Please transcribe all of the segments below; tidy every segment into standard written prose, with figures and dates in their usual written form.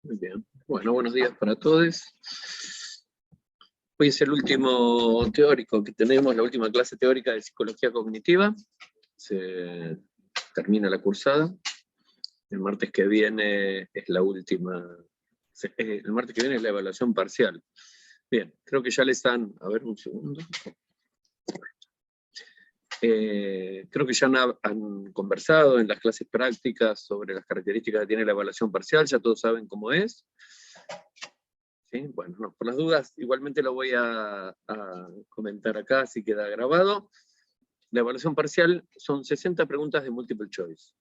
Muy bien. Bueno, buenos días para todos. Hoy es el último teórico que tenemos, la última clase teórica de psicología cognitiva. Se termina la cursada. El martes que viene es la última. El martes que viene es la evaluación parcial. Bien, creo que ya les han. A ver, un segundo. Creo que ya han conversado en las clases prácticas sobre las características que tiene la evaluación parcial, ya todos saben cómo es. ¿Sí? Bueno, no, por las dudas, igualmente lo voy a comentar acá, así queda grabado. La evaluación parcial son 60 preguntas de multiple choice.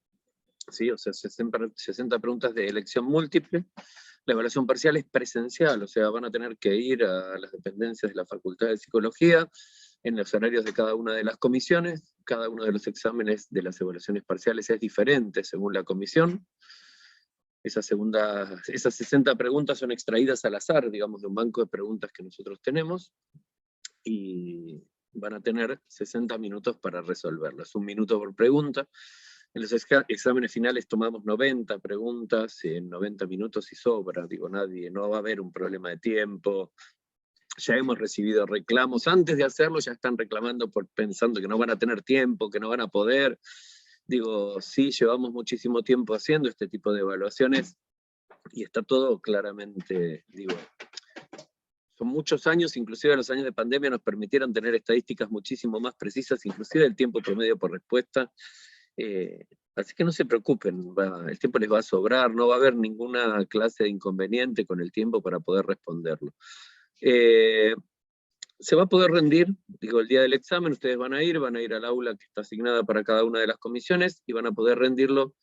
¿Sí? O sea, 60 preguntas de elección múltiple. La evaluación parcial es presencial, o sea, van a tener que ir a las dependencias de la Facultad de Psicología, en los horarios de cada una de las comisiones. Cada uno de los exámenes de las evaluaciones parciales es diferente según la comisión. Esas 60 preguntas son extraídas al azar, digamos, de un banco de preguntas que nosotros tenemos, y van a tener 60 minutos para resolverlas. 1 minuto por pregunta. En los exámenes finales tomamos 90 preguntas, en 90 minutos y sobra, digo, no va a haber un problema de tiempo. Ya hemos recibido reclamos, antes de hacerlo ya están reclamando pensando que no van a tener tiempo, que no van a poder. Digo, sí, llevamos muchísimo tiempo haciendo este tipo de evaluaciones, y está todo claramente, digo, son muchos años, inclusive los años de pandemia nos permitieron tener estadísticas muchísimo más precisas, inclusive el tiempo promedio por respuesta. Así que no se preocupen, el tiempo les va a sobrar, no va a haber ninguna clase de inconveniente con el tiempo para poder responderlo. Se va a poder rendir, digo, el día del examen, ustedes van a ir al aula que está asignada para cada una de las comisiones, y van a poder rendirlo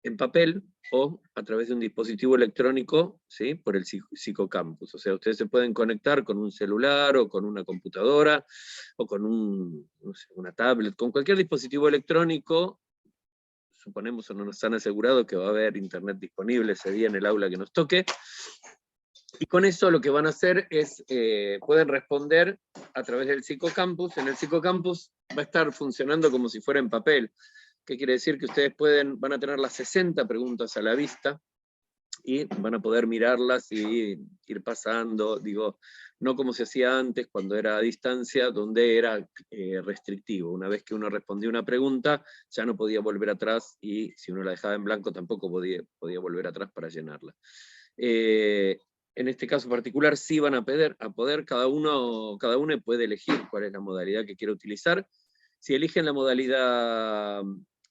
en papel o a través de un dispositivo electrónico, ¿sí? Por el psicocampus. O sea, ustedes se pueden conectar con un celular o con una computadora o con no sé, una tablet, con cualquier dispositivo electrónico. Suponemos o no nos han asegurado que va a haber internet disponible ese día en el aula que nos toque. Y con eso lo que van a hacer es, pueden responder a través del psicocampus. En el psicocampus va a estar funcionando como si fuera en papel. ¿Qué quiere decir? Que ustedes van a tener las 60 preguntas a la vista, y van a poder mirarlas y ir pasando, digo, no como se hacía antes, cuando era a distancia, donde era restrictivo. Una vez que uno respondía una pregunta, ya no podía volver atrás, y si uno la dejaba en blanco tampoco podía volver atrás para llenarla. En este caso particular sí van a poder, cada uno puede elegir cuál es la modalidad que quiere utilizar. Si eligen la modalidad,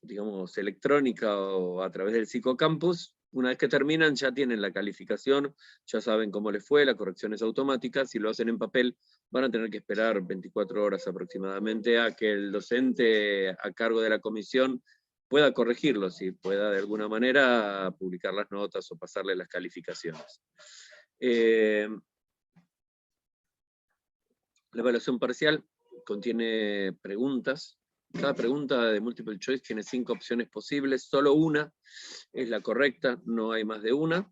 digamos, electrónica o a través del psicocampus, una vez que terminan ya tienen la calificación, ya saben cómo les fue, la corrección es automática. Si lo hacen en papel, van a tener que esperar 24 horas aproximadamente a que el docente a cargo de la comisión pueda corregirlos y pueda de alguna manera publicar las notas o pasarle las calificaciones. La evaluación parcial contiene preguntas. Cada pregunta de multiple choice tiene 5 opciones posibles, solo una es la correcta, no hay más de una.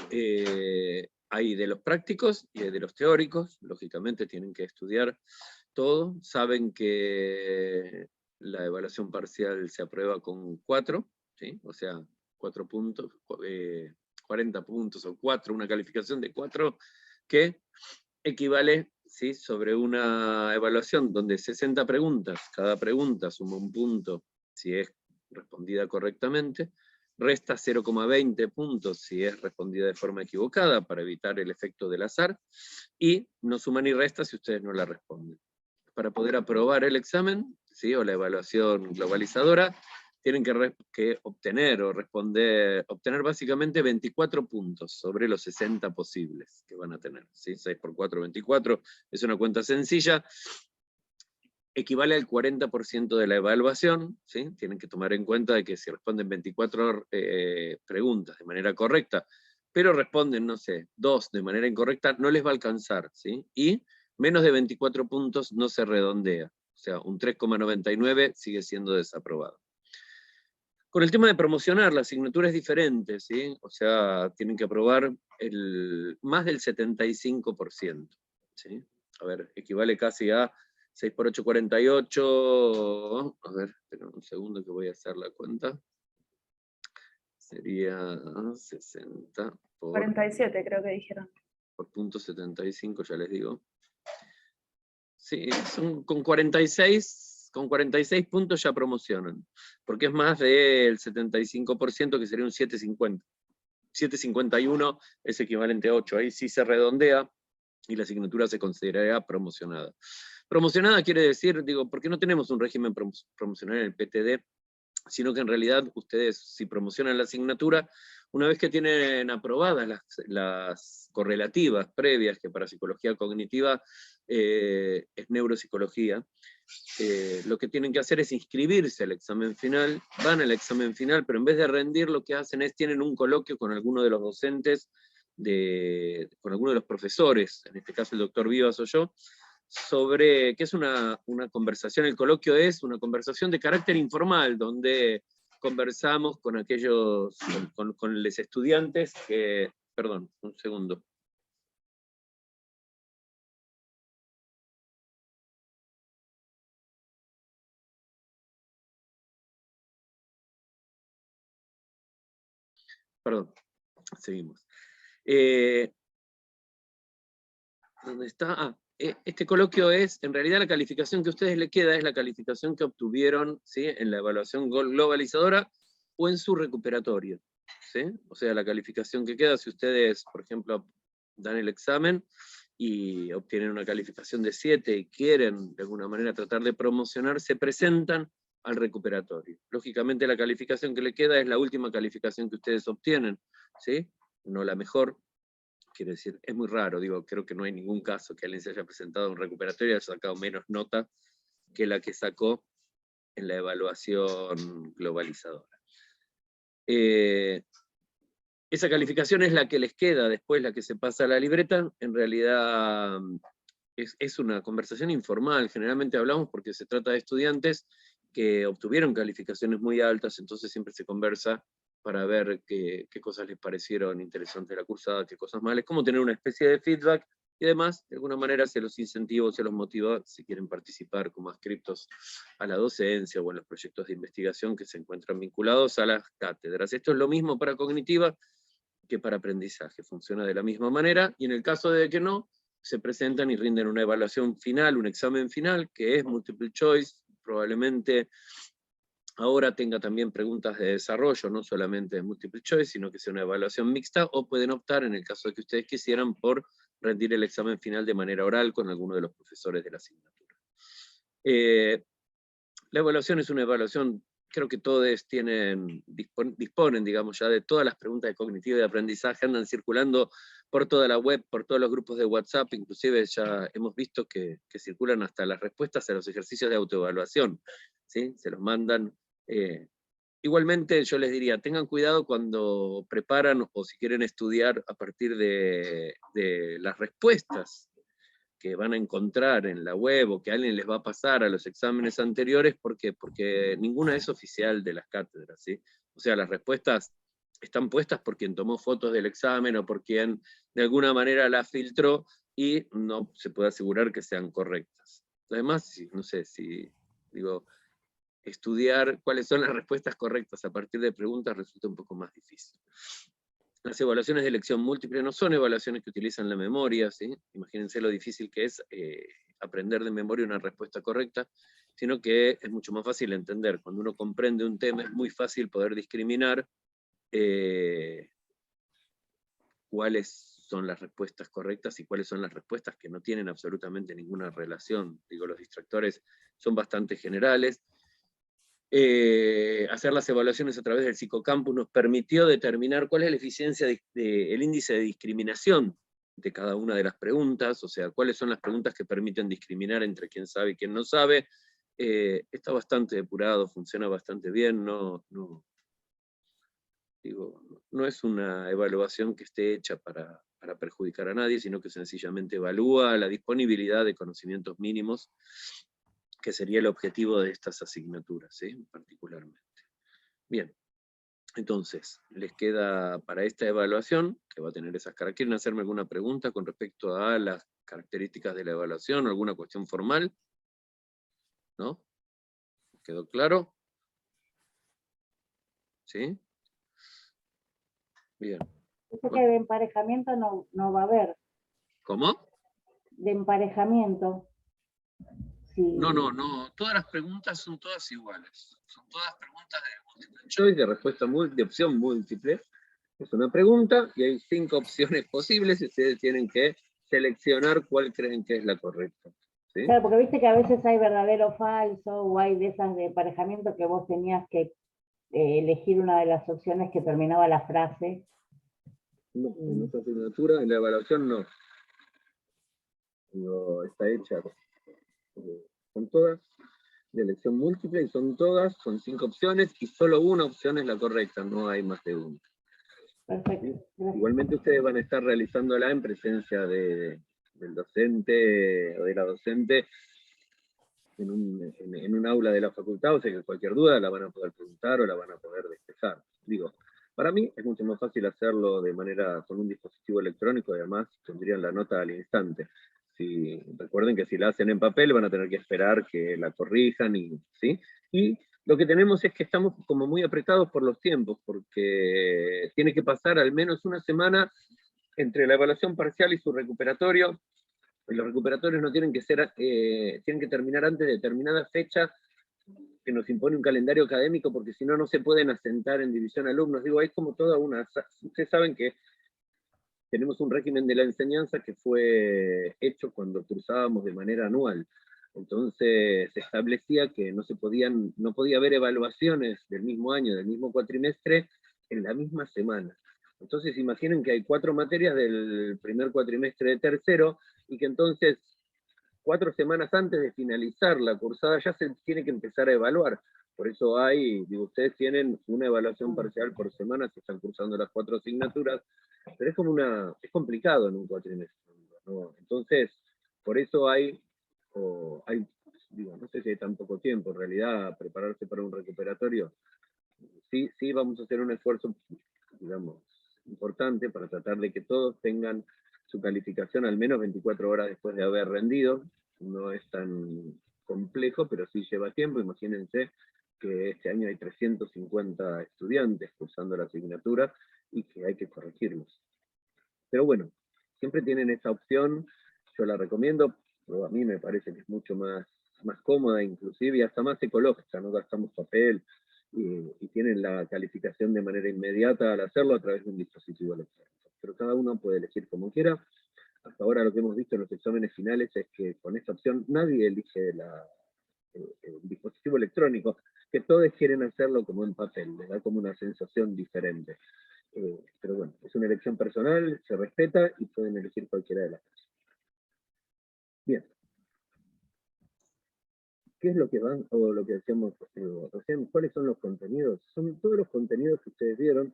Hay de los prácticos y de los teóricos, lógicamente tienen que estudiar todo. Saben que la evaluación parcial se aprueba con 4, ¿sí? O sea, 4 puntos, 40 puntos o 4, una calificación de 4, que equivale, ¿sí? Sobre una evaluación donde 60 preguntas, cada pregunta suma un punto si es respondida correctamente, resta 0,20 puntos si es respondida de forma equivocada, para evitar el efecto del azar, y no suma ni resta si ustedes no la responden. Para poder aprobar el examen, ¿sí? O la evaluación globalizadora, tienen que obtener básicamente 24 puntos sobre los 60 posibles que van a tener, ¿sí? 6 por 4, 24, es una cuenta sencilla, equivale al 40% de la evaluación, ¿sí? Tienen que tomar en cuenta de que si responden 24 preguntas de manera correcta, pero responden, no sé, 2 de manera incorrecta, no les va a alcanzar, ¿sí? Y menos de 24 puntos no se redondea, o sea, un 3,99 sigue siendo desaprobado. Con el tema de promocionar, la asignatura es diferente, ¿sí? O sea, tienen que aprobar más del 75%, ¿sí? A ver, equivale casi a 6 por 8, 48, a ver, espera un segundo que voy a hacer la cuenta. sería 60 por... 47 creo que dijeron. Por punto 75, ya les digo. Sí, son con 46 puntos ya promocionan, porque es más del 75%, que sería un 750. 751 es equivalente a 8, ahí sí se redondea y la asignatura se consideraría promocionada. Promocionada quiere decir, digo, porque no tenemos un régimen promocional en el PTD, sino que en realidad ustedes, si promocionan la asignatura, una vez que tienen aprobadas las correlativas previas, que para psicología cognitiva es neuropsicología, lo que tienen que hacer es inscribirse al examen final, van al examen final, pero en vez de rendir, lo que hacen es, tienen un coloquio con alguno de los docentes, con alguno de los profesores, en este caso el doctor Vivas o yo, sobre qué es una conversación. El coloquio es una conversación de carácter informal, donde conversamos con aquellos, con los estudiantes que, perdón, un segundo. Perdón, seguimos. ¿Dónde está? Este coloquio es, en realidad la calificación que a ustedes les queda es la calificación que obtuvieron, ¿sí?, en la evaluación globalizadora o en su recuperatorio, ¿sí? O sea, la calificación que queda, si ustedes, por ejemplo, dan el examen y obtienen una calificación de 7 y quieren de alguna manera tratar de promocionar, se presentan al recuperatorio. Lógicamente la calificación que le queda es la última calificación que ustedes obtienen, ¿sí? No la mejor. Quiere decir, es muy raro, digo, creo que no hay ningún caso que alguien se haya presentado a un recuperatorio y haya sacado menos nota que la que sacó en la evaluación globalizadora. Esa calificación es la que les queda después, la que se pasa a la libreta. En realidad es una conversación informal, generalmente hablamos porque se trata de estudiantes que obtuvieron calificaciones muy altas, entonces siempre se conversa para ver qué cosas les parecieron interesantes de la cursada, qué cosas malas, cómo tener una especie de feedback, y además, de alguna manera, se los incentiva, se los motiva, si quieren participar como adscriptos a la docencia o en los proyectos de investigación que se encuentran vinculados a las cátedras. Esto es lo mismo para cognitiva que para aprendizaje, funciona de la misma manera, y en el caso de que no, se presentan y rinden una evaluación final, un examen final, que es multiple choice, probablemente ahora tenga también preguntas de desarrollo, no solamente de multiple choice, sino que sea una evaluación mixta, o pueden optar, en el caso de que ustedes quisieran, por rendir el examen final de manera oral con alguno de los profesores de la asignatura. La evaluación es una evaluación, creo que todos disponen, digamos, ya de todas las preguntas de cognitivo y de aprendizaje, andan circulando por toda la web, por todos los grupos de WhatsApp, inclusive ya hemos visto que circulan hasta las respuestas a los ejercicios de autoevaluación, ¿sí? Se los mandan. Igualmente yo les diría, tengan cuidado cuando preparan o si quieren estudiar a partir de las respuestas que van a encontrar en la web o que alguien les va a pasar a los exámenes anteriores. ¿Por qué? Porque ninguna es oficial de las cátedras, ¿sí? O sea, las respuestas están puestas por quien tomó fotos del examen o por quien de alguna manera las filtró, y no se puede asegurar que sean correctas. Además, no sé, si digo, estudiar cuáles son las respuestas correctas a partir de preguntas resulta un poco más difícil. Las evaluaciones de elección múltiple no son evaluaciones que utilizan la memoria, ¿sí? Imagínense lo difícil que es aprender de memoria una respuesta correcta, sino que es mucho más fácil entender. Cuando uno comprende un tema es muy fácil poder discriminar cuáles son las respuestas correctas y cuáles son las respuestas que no tienen absolutamente ninguna relación. Digo, los distractores son bastante generales. Hacer las evaluaciones a través del psicocampus nos permitió determinar cuál es la eficiencia del índice de discriminación de cada una de las preguntas, o sea, cuáles son las preguntas que permiten discriminar entre quién sabe y quién no sabe. Está bastante depurado, funciona bastante bien, no es una evaluación que esté hecha para perjudicar a nadie, sino que sencillamente evalúa la disponibilidad de conocimientos mínimos, que sería el objetivo de estas asignaturas, ¿sí? Particularmente. Bien, entonces, les queda para esta evaluación, que va a tener esas características. ¿Quieren hacerme alguna pregunta con respecto a las características de la evaluación o alguna cuestión formal? ¿No? ¿Quedó claro? ¿Sí? Bien. Dice que de emparejamiento no va a haber. ¿Cómo? De emparejamiento. Sí. No. Todas las preguntas son todas iguales. Son todas preguntas de multiple choice, de respuesta de opción múltiple. Es una pregunta y hay 5 opciones posibles y ustedes tienen que seleccionar cuál creen que es la correcta. ¿Sí? Claro, porque viste que a veces hay verdadero o falso, o hay de esas de emparejamiento que vos tenías que elegir una de las opciones que terminaba la frase. No, en nuestra asignatura, en la evaluación no. No está hecha. Son todas de elección múltiple y son todas con 5 opciones y solo una opción es la correcta, no hay más de una. Perfecto. Gracias. Igualmente ustedes van a estar realizándola en presencia del docente o de la docente en un aula de la facultad, o sea que cualquier duda la van a poder preguntar o la van a poder despejar. Digo, para mí es mucho más fácil hacerlo de manera con un dispositivo electrónico y además tendrían la nota al instante. Recuerden que si la hacen en papel van a tener que esperar que la corrijan, ¿sí? Y lo que tenemos es que estamos como muy apretados por los tiempos, porque tiene que pasar al menos una semana entre la evaluación parcial y su recuperatorio. Los recuperatorios no tienen que ser, tienen que terminar antes de determinada fecha que nos impone un calendario académico, porque si no, no se pueden asentar en división alumnos. Digo, es como toda una... Ustedes saben que tenemos un régimen de la enseñanza que fue hecho cuando cursábamos de manera anual. Entonces se establecía que no podía haber evaluaciones del mismo año, del mismo cuatrimestre, en la misma semana. Entonces imaginen que hay 4 materias del primer cuatrimestre de tercero, y que entonces 4 semanas antes de finalizar la cursada ya se tiene que empezar a evaluar. Por eso ustedes tienen una evaluación parcial por semana, se están cursando las 4 asignaturas, pero es complicado en un cuatrimestre, ¿no? Entonces, por eso no sé si hay tan poco tiempo, en realidad, prepararse para un recuperatorio. Sí vamos a hacer un esfuerzo, digamos, importante para tratar de que todos tengan su calificación al menos 24 horas después de haber rendido. No es tan complejo, pero sí lleva tiempo. Imagínense que este año hay 350 estudiantes cursando la asignatura y que hay que corregirlos. Pero bueno, siempre tienen esa opción, yo la recomiendo, pero a mí me parece que es mucho más cómoda, inclusive, y hasta más ecológica, no gastamos papel, y tienen la calificación de manera inmediata al hacerlo a través de un dispositivo electrónico. Pero cada uno puede elegir como quiera. Hasta ahora lo que hemos visto en los exámenes finales es que con esta opción nadie elige el dispositivo electrónico, que todos quieren hacerlo como en papel, les da como una sensación diferente. Pero bueno, es una elección personal, se respeta y pueden elegir cualquiera de las dos. Bien. ¿Qué es lo que van, o lo que decíamos recién? ¿Cuáles son los contenidos? Son todos los contenidos que ustedes vieron.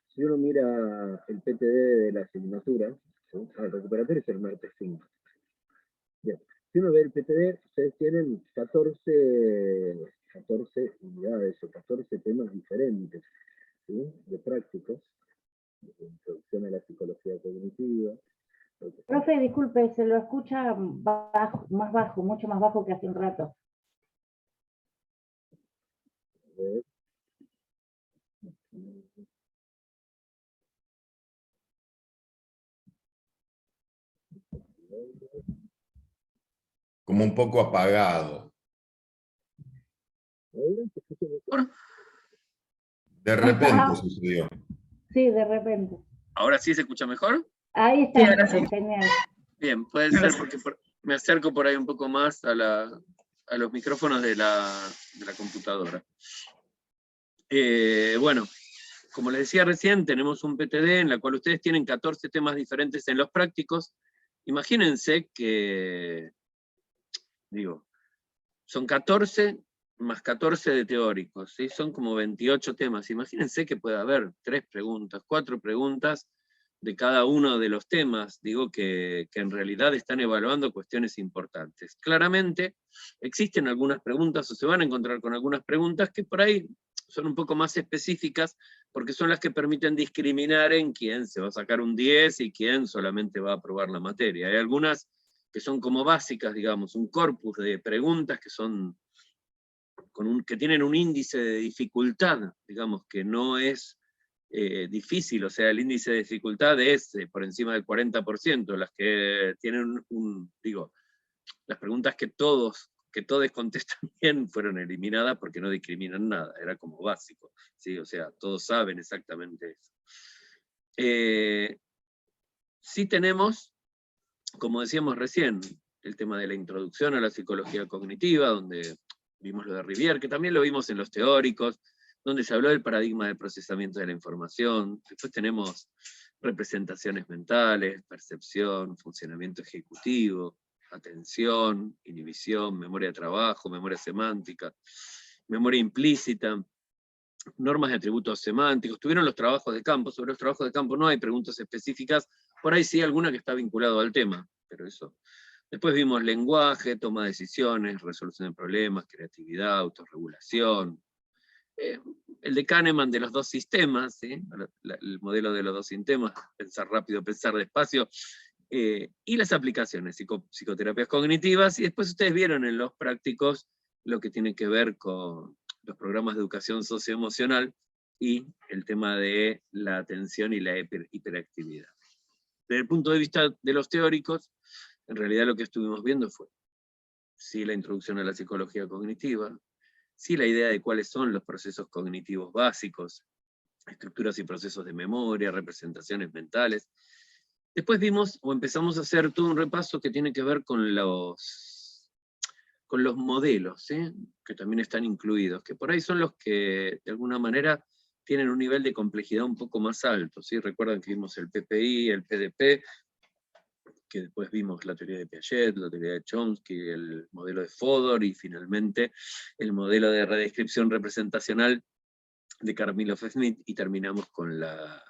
Si uno mira el PTD de la asignatura, ¿sí? El recuperatorio es el martes 5. Bien. Si uno ve el PTD, ustedes tienen 14 unidades o 14 temas diferentes, ¿sí? De prácticos, de introducción a la psicología cognitiva. Profe, disculpe, se lo escucha bajo, más bajo, mucho más bajo que hace un rato. Como un poco apagado. De repente sucedió. Sí, de repente. ¿Ahora sí se escucha mejor? Ahí está, Sí, ahora sí. genial. Bien, puede ser porque me acerco por ahí un poco más a los micrófonos de la computadora. Bueno, como les decía recién, tenemos un PTD en la cual ustedes tienen 14 temas diferentes en los prácticos. Imagínense que, son 14 más 14 de teóricos, ¿sí? Son como 28 temas. Imagínense que puede haber 3 preguntas, 4 preguntas de cada uno de los temas, que en realidad están evaluando cuestiones importantes. Claramente existen algunas preguntas, o se van a encontrar con algunas preguntas que por ahí son un poco más específicas, porque son las que permiten discriminar en quién se va a sacar un 10 y quién solamente va a aprobar la materia. Hay algunas que son como básicas, digamos, un corpus de preguntas que son que tienen un índice de dificultad, digamos, que no es difícil, o sea, el índice de dificultad es por encima del 40%, las que tienen digo, las preguntas que todos contestan bien fueron eliminadas porque no discriminan nada, era como básico, ¿sí? O sea, todos saben exactamente eso. Sí tenemos, como decíamos recién, el tema de la introducción a la psicología cognitiva, donde vimos lo de Rivière, que también lo vimos en los teóricos, donde se habló del paradigma de procesamiento de la información. Después tenemos representaciones mentales, percepción, funcionamiento ejecutivo, atención, inhibición, memoria de trabajo, memoria semántica, memoria implícita, normas de atributos semánticos. Tuvieron los trabajos de campo. Sobre los trabajos de campo no hay preguntas específicas, por ahí sí alguna que está vinculado al tema, pero eso. Después vimos lenguaje, toma de decisiones, resolución de problemas, creatividad, autorregulación. El de Kahneman de los dos sistemas, ¿sí? El modelo de los dos sistemas, pensar rápido, pensar despacio, y las aplicaciones, psicoterapias cognitivas, y después ustedes vieron en los prácticos lo que tiene que ver con los programas de educación socioemocional y el tema de la atención y la hiperactividad. Desde el punto de vista de los teóricos, en realidad lo que estuvimos viendo fue sí la introducción a la psicología cognitiva, sí la idea de cuáles son los procesos cognitivos básicos, estructuras y procesos de memoria, representaciones mentales. Después vimos, o empezamos a hacer todo un repaso que tiene que ver con los modelos, ¿sí? Que también están incluidos, que por ahí son los que, de alguna manera, tienen un nivel de complejidad un poco más alto, ¿sí? Recuerdan que vimos el PPI, el PDP, que después vimos la teoría de Piaget, la teoría de Chomsky, el modelo de Fodor, y finalmente el modelo de redescripción representacional de Karmilov-Smith, y terminamos con las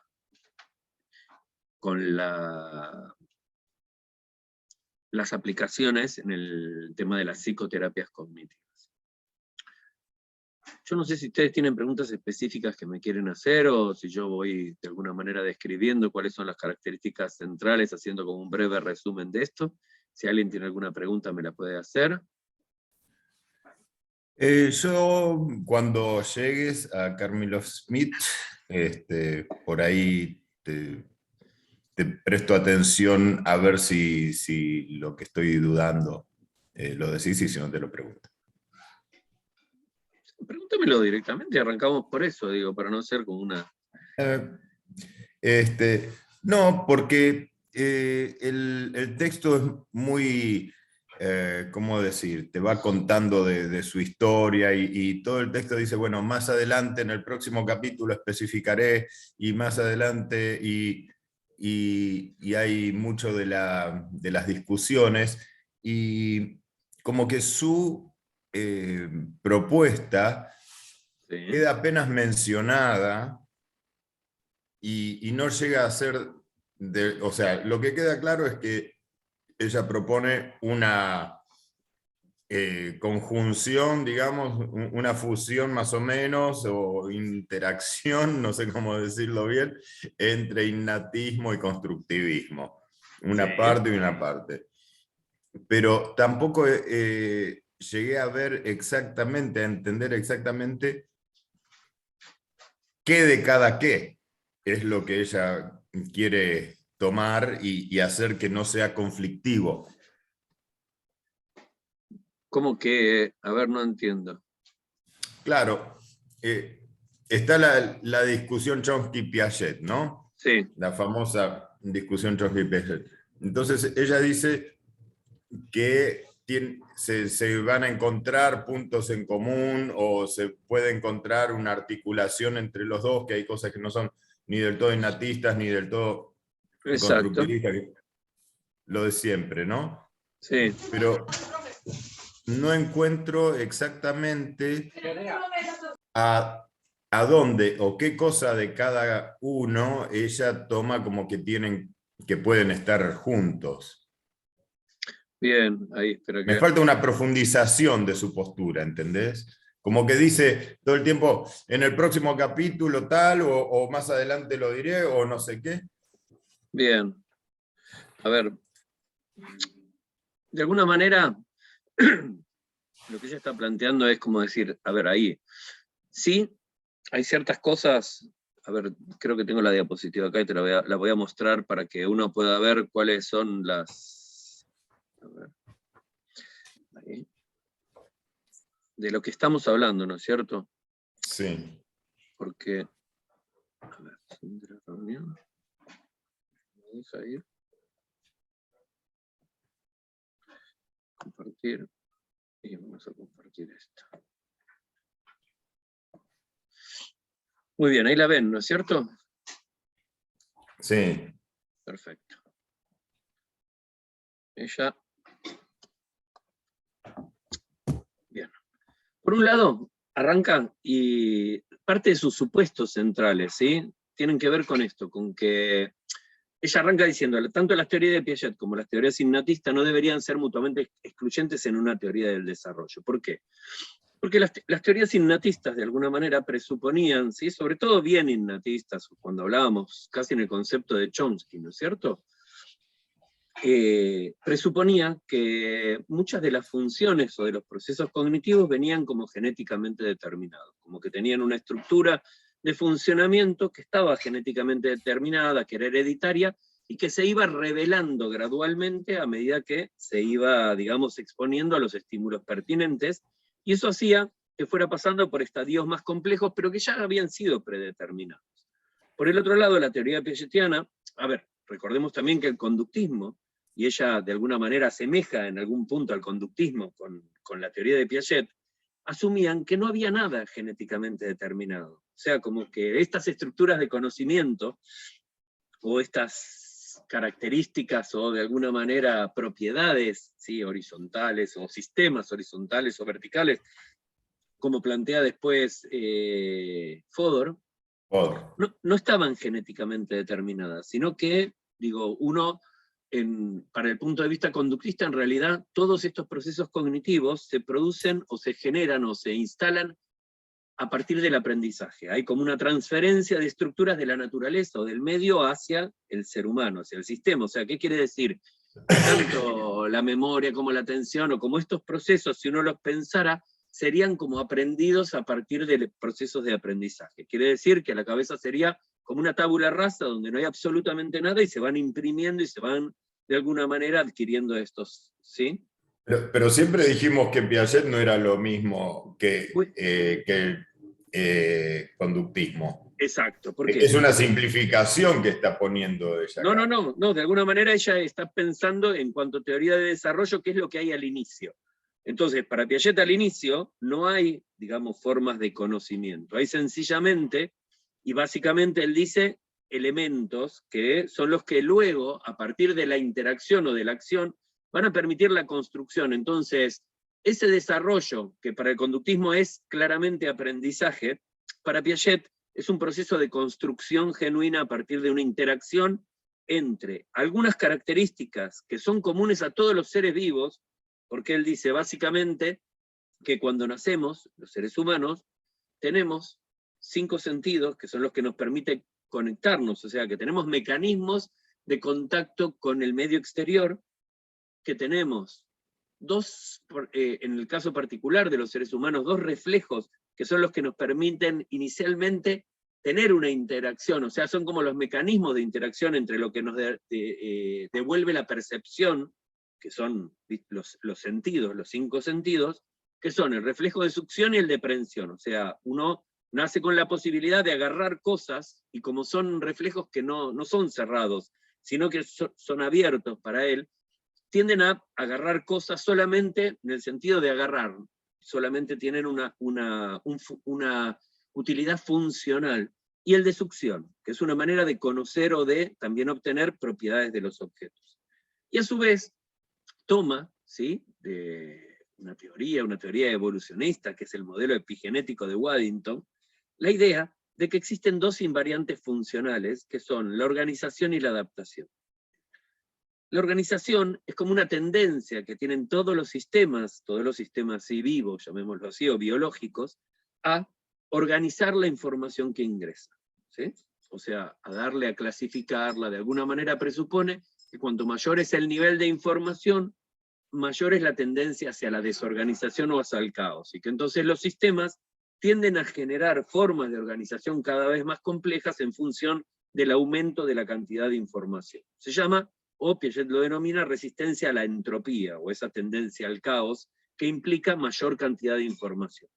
aplicaciones en el tema de las psicoterapias cognitivas. Yo no sé si ustedes tienen preguntas específicas que me quieren hacer, o si yo voy de alguna manera describiendo cuáles son las características centrales, haciendo como un breve resumen de esto. Si alguien tiene alguna pregunta me la puede hacer. Yo, cuando llegues a Karmilov-Smith, por ahí te presto atención a ver si lo que estoy dudando lo decís, y si no te lo pregunto. Pregúntamelo directamente y arrancamos por eso, digo, para no ser como una... No, porque el texto es muy, ¿cómo decir? Te va contando de su historia, y todo el texto dice, bueno, más adelante en el próximo capítulo especificaré, y más adelante, y hay mucho de las discusiones, y como que su propuesta Sí. queda apenas mencionada, y no llega a ser, o sea, lo que queda claro es que ella propone una conjunción, digamos, una fusión más o menos, o interacción, no sé cómo decirlo bien, entre innatismo y constructivismo. Una parte y una parte. Pero tampoco llegué a ver exactamente, a entender exactamente qué de cada qué es lo que ella quiere tomar y hacer que no sea conflictivo. ¿Cómo que? A ver, no entiendo. Claro, está la discusión Chomsky-Piaget, ¿no? Sí. La famosa discusión Chomsky-Piaget. Entonces ella dice que se van a encontrar puntos en común, o se puede encontrar una articulación entre los dos, que hay cosas que no son ni del todo innatistas ni del todo constructivistas, lo de siempre, ¿no? Sí. Pero no encuentro exactamente a dónde o qué cosa de cada uno ella toma como que pueden estar juntos. Bien, ahí espero que... Me falta una profundización de su postura, ¿entendés? Como que dice todo el tiempo, en el próximo capítulo tal, o más adelante lo diré, o no sé qué. Bien. A ver, de alguna manera, lo que ella está planteando es como decir, a ver, ahí, sí, hay ciertas cosas a ver, creo que tengo la diapositiva acá y te la voy a mostrar para que uno pueda ver cuáles son las... A ver, ahí. De lo que estamos hablando, ¿no es cierto? Sí. Porque... A ver, centro de reunión. ¿Me deja ir? Compartir. Y vamos a compartir esto. Muy bien, ahí la ven, ¿no es cierto? Sí. Perfecto. Ella. Bien. Por un lado, arranca y parte de sus supuestos centrales, ¿sí? Tienen que ver con esto, con que ella arranca diciendo, tanto las teorías de Piaget como las teorías innatistas no deberían ser mutuamente excluyentes en una teoría del desarrollo. ¿Por qué? Porque las teorías innatistas de alguna manera presuponían, ¿sí? Sobre todo bien innatistas, cuando hablábamos casi en el concepto de Chomsky, ¿no es cierto? Presuponía que muchas de las funciones o de los procesos cognitivos venían como genéticamente determinados, como que tenían una estructura de funcionamiento que estaba genéticamente determinada, que era hereditaria, y que se iba revelando gradualmente a medida que se iba, digamos, exponiendo a los estímulos pertinentes, y eso hacía que fuera pasando por estadios más complejos, pero que ya habían sido predeterminados. Por el otro lado, la teoría piagetiana, a ver, recordemos también que el conductismo, y ella de alguna manera asemeja en algún punto al conductismo con la teoría de Piaget, asumían que no había nada genéticamente determinado. O sea, como que estas estructuras de conocimiento, o estas características, o de alguna manera propiedades, ¿sí? Horizontales, o sistemas horizontales o verticales, como plantea después Fodor, no estaban genéticamente determinadas, sino que, digo, para el punto de vista conductista, en realidad todos estos procesos cognitivos se producen o se generan o se instalan a partir del aprendizaje. Hay como una transferencia de estructuras de la naturaleza o del medio hacia el ser humano, hacia el sistema. O sea, ¿qué quiere decir? Tanto la memoria como la atención, o como estos procesos, si uno los pensara, serían como aprendidos a partir de procesos de aprendizaje. Quiere decir que la cabeza sería como una tabula rasa donde no hay absolutamente nada y se van imprimiendo y se van de alguna manera adquiriendo estos, ¿sí? Pero siempre dijimos que Piaget no era lo mismo que el conductismo. Exacto. ¿Por qué? Es una simplificación que está poniendo ella. No, de alguna manera ella está pensando en cuanto a teoría de desarrollo, qué es lo que hay al inicio. Entonces, para Piaget al inicio no hay, digamos, formas de conocimiento. Hay sencillamente, y básicamente él dice, elementos que son los que luego, a partir de la interacción o de la acción, van a permitir la construcción. Entonces, ese desarrollo, que para el conductismo es claramente aprendizaje, para Piaget es un proceso de construcción genuina a partir de una interacción entre algunas características que son comunes a todos los seres vivos, porque él dice básicamente que cuando nacemos, los seres humanos, tenemos 5 sentidos que son los que nos permiten conectarnos, o sea que tenemos mecanismos de contacto con el medio exterior, que tenemos en el caso particular de los seres humanos, 2 reflejos que son los que nos permiten inicialmente tener una interacción, o sea, son como los mecanismos de interacción entre lo que nos devuelve la percepción, que son los sentidos, los 5 sentidos, que son el reflejo de succión y el de prensión. O sea, uno nace con la posibilidad de agarrar cosas, y como son reflejos que no son cerrados, sino que son abiertos para él, tienden a agarrar cosas solamente en el sentido de agarrar, solamente tienen una utilidad funcional, y el de succión, que es una manera de conocer o de también obtener propiedades de los objetos. Y a su vez, toma, ¿sí?, de una teoría evolucionista, que es el modelo epigenético de Waddington, la idea de que existen 2 invariantes funcionales, que son la organización y la adaptación. La organización es como una tendencia que tienen todos los sistemas sí, vivos, llamémoslo así, o biológicos, a organizar la información que ingresa, ¿sí? O sea, a clasificarla, de alguna manera presupone que cuanto mayor es el nivel de información, mayor es la tendencia hacia la desorganización o hacia el caos, y que entonces los sistemas tienden a generar formas de organización cada vez más complejas en función del aumento de la cantidad de información. Se llama, o Piaget lo denomina, resistencia a la entropía, o esa tendencia al caos, que implica mayor cantidad de información.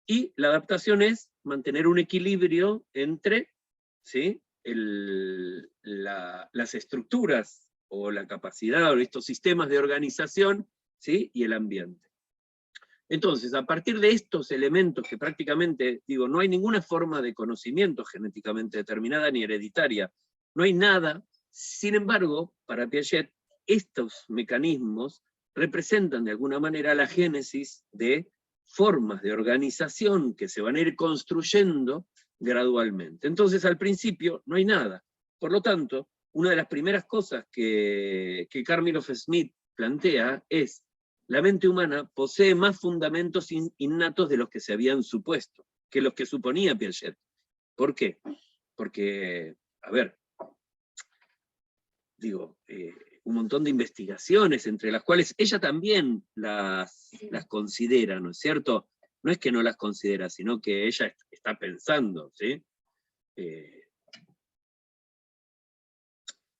Y la adaptación es mantener un equilibrio entre, ¿sí?, las estructuras, o la capacidad, o estos sistemas de organización, ¿sí?, y el ambiente. Entonces, a partir de estos elementos que prácticamente, digo, no hay ninguna forma de conocimiento genéticamente determinada ni hereditaria, no hay nada, sin embargo, para Piaget, estos mecanismos representan de alguna manera la génesis de formas de organización que se van a ir construyendo gradualmente. Entonces, al principio, no hay nada. Por lo tanto, una de las primeras cosas que Karmilov-Smith plantea es: la mente humana posee más fundamentos innatos de los que se habían supuesto, que los que suponía Piaget. ¿Por qué? Porque, a ver, digo, un montón de investigaciones, entre las cuales ella también las considera, ¿no es cierto? No es que no las considera, sino que ella está pensando, ¿sí?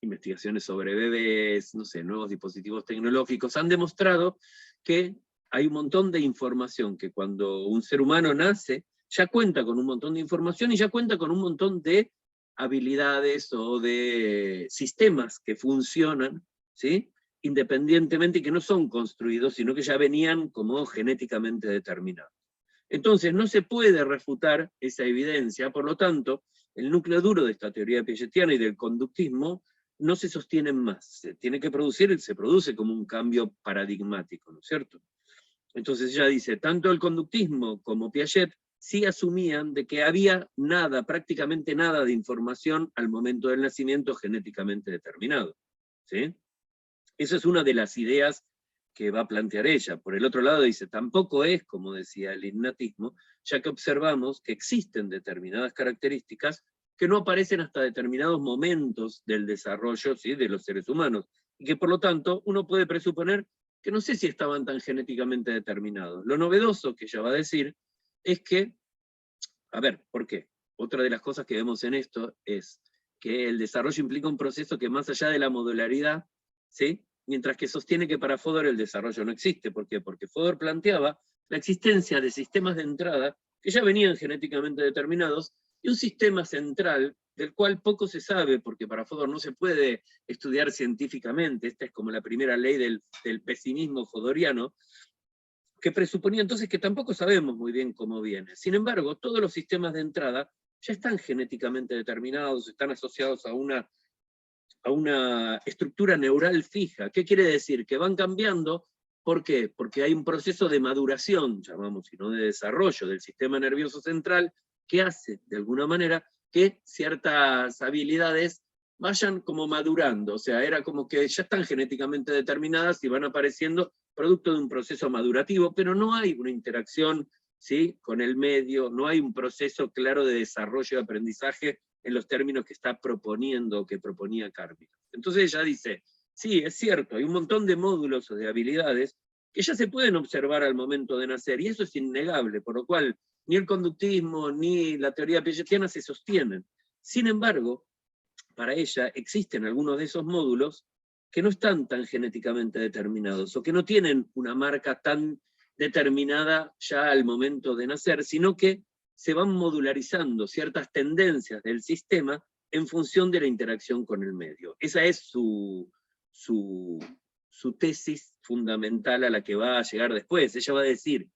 Investigaciones sobre bebés, no sé, nuevos dispositivos tecnológicos, han demostrado que hay un montón de información que cuando un ser humano nace, ya cuenta con un montón de información y ya cuenta con un montón de habilidades o de sistemas que funcionan, ¿sí?, independientemente, y que no son construidos, sino que ya venían como genéticamente determinados. Entonces no se puede refutar esa evidencia, por lo tanto, el núcleo duro de esta teoría piagetiana y del conductismo no se sostienen más, se tiene que producir, se produce como un cambio paradigmático, ¿no es cierto? Entonces ella dice, tanto el conductismo como Piaget sí asumían de que había nada, prácticamente nada de información al momento del nacimiento genéticamente determinado, ¿sí? Esa es una de las ideas que va a plantear ella. Por el otro lado dice, tampoco es, como decía el innatismo, ya que observamos que existen determinadas características que no aparecen hasta determinados momentos del desarrollo, ¿sí?, de los seres humanos, y que por lo tanto uno puede presuponer que no sé si estaban tan genéticamente determinados. Lo novedoso que ella va a decir es que, a ver, ¿por qué? Otra de las cosas que vemos en esto es que el desarrollo implica un proceso que más allá de la modularidad, ¿sí?, mientras que sostiene que para Fodor el desarrollo no existe. ¿Por qué? Porque Fodor planteaba la existencia de sistemas de entrada que ya venían genéticamente determinados, y un sistema central del cual poco se sabe, porque para Fodor no se puede estudiar científicamente. Esta es como la primera ley del pesimismo fodoriano, que presuponía entonces que tampoco sabemos muy bien cómo viene. Sin embargo, todos los sistemas de entrada ya están genéticamente determinados, están asociados a una estructura neural fija. ¿Qué quiere decir? Que van cambiando. ¿Por qué? Porque hay un proceso de maduración, llamamos, y no de desarrollo, del sistema nervioso central, que hace, de alguna manera, que ciertas habilidades vayan como madurando. O sea, era como que ya están genéticamente determinadas y van apareciendo producto de un proceso madurativo, pero no hay una interacción, ¿sí?, con el medio, no hay un proceso claro de desarrollo y aprendizaje en los términos que está proponiendo, que proponía Karmilov. Entonces ella dice, sí, es cierto, hay un montón de módulos o de habilidades que ya se pueden observar al momento de nacer, y eso es innegable, por lo cual ni el conductismo ni la teoría piagetiana se sostienen. Sin embargo, para ella existen algunos de esos módulos que no están tan genéticamente determinados, o que no tienen una marca tan determinada ya al momento de nacer, sino que se van modularizando ciertas tendencias del sistema en función de la interacción con el medio. Esa es su tesis fundamental a la que va a llegar después. Ella va a decir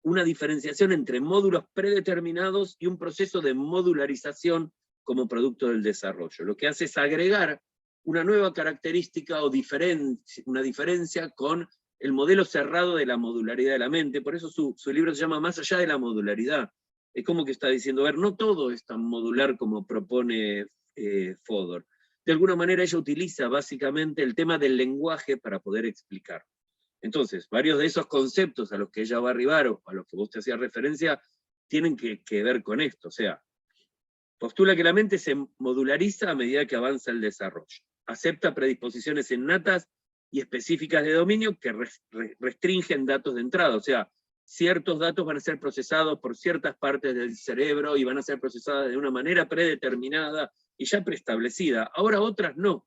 una diferenciación entre módulos predeterminados y un proceso de modularización como producto del desarrollo. Lo que hace es agregar una nueva característica o una diferencia con el modelo cerrado de la modularidad de la mente. Por eso su libro se llama Más allá de la modularidad. Es como que está diciendo, a ver, no todo es tan modular como propone Fodor. De alguna manera ella utiliza básicamente el tema del lenguaje para poder explicar. Entonces, varios de esos conceptos a los que ella va a arribar, o a los que vos te hacías referencia, tienen que ver con esto. O sea, postula que la mente se modulariza a medida que avanza el desarrollo. Acepta predisposiciones innatas y específicas de dominio que restringen datos de entrada. O sea, ciertos datos van a ser procesados por ciertas partes del cerebro y van a ser procesadas de una manera predeterminada y ya preestablecida. Ahora otras no.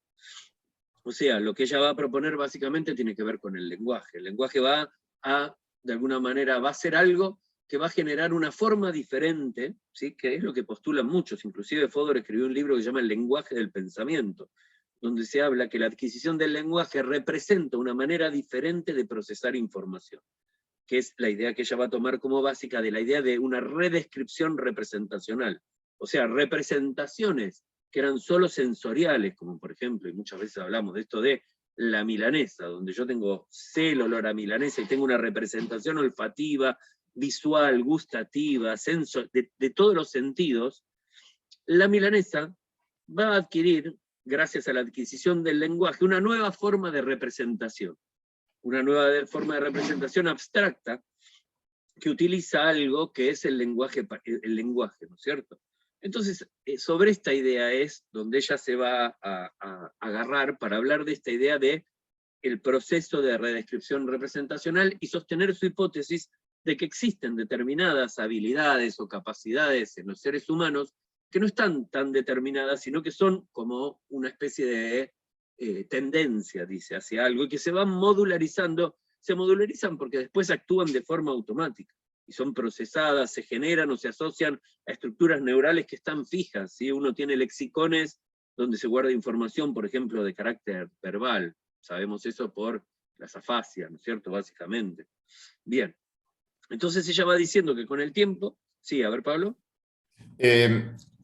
O sea, lo que ella va a proponer básicamente tiene que ver con el lenguaje. El lenguaje va a, de alguna manera, va a ser algo que va a generar una forma diferente, ¿sí? Que es lo que postulan muchos. Inclusive Fodor escribió un libro que se llama El lenguaje del pensamiento, donde se habla que la adquisición del lenguaje representa una manera diferente de procesar información, que es la idea que ella va a tomar como básica de la idea de una redescripción representacional. O sea, representaciones que eran solo sensoriales, como por ejemplo, y muchas veces hablamos de esto de la milanesa, donde yo sé el olor a milanesa y tengo una representación olfativa, visual, gustativa, de todos los sentidos. La milanesa va a adquirir, gracias a la adquisición del lenguaje, una nueva forma de representación. Una nueva forma de representación abstracta que utiliza algo que es el lenguaje, ¿no es cierto? Entonces, sobre esta idea es donde ella se va a agarrar para hablar de esta idea de el proceso de redescripción representacional y sostener su hipótesis de que existen determinadas habilidades o capacidades en los seres humanos que no están tan determinadas, sino que son como una especie de tendencia, dice, hacia algo, y que se van modularizando. Se modularizan porque después actúan de forma automática, y son procesadas, se generan o se asocian a estructuras neurales que están fijas, ¿sí? Uno tiene lexicones donde se guarda información, por ejemplo, de carácter verbal. Sabemos eso por las afasias, ¿no es cierto?, básicamente. Bien, entonces ella va diciendo que con el tiempo, sí, a ver, Pablo.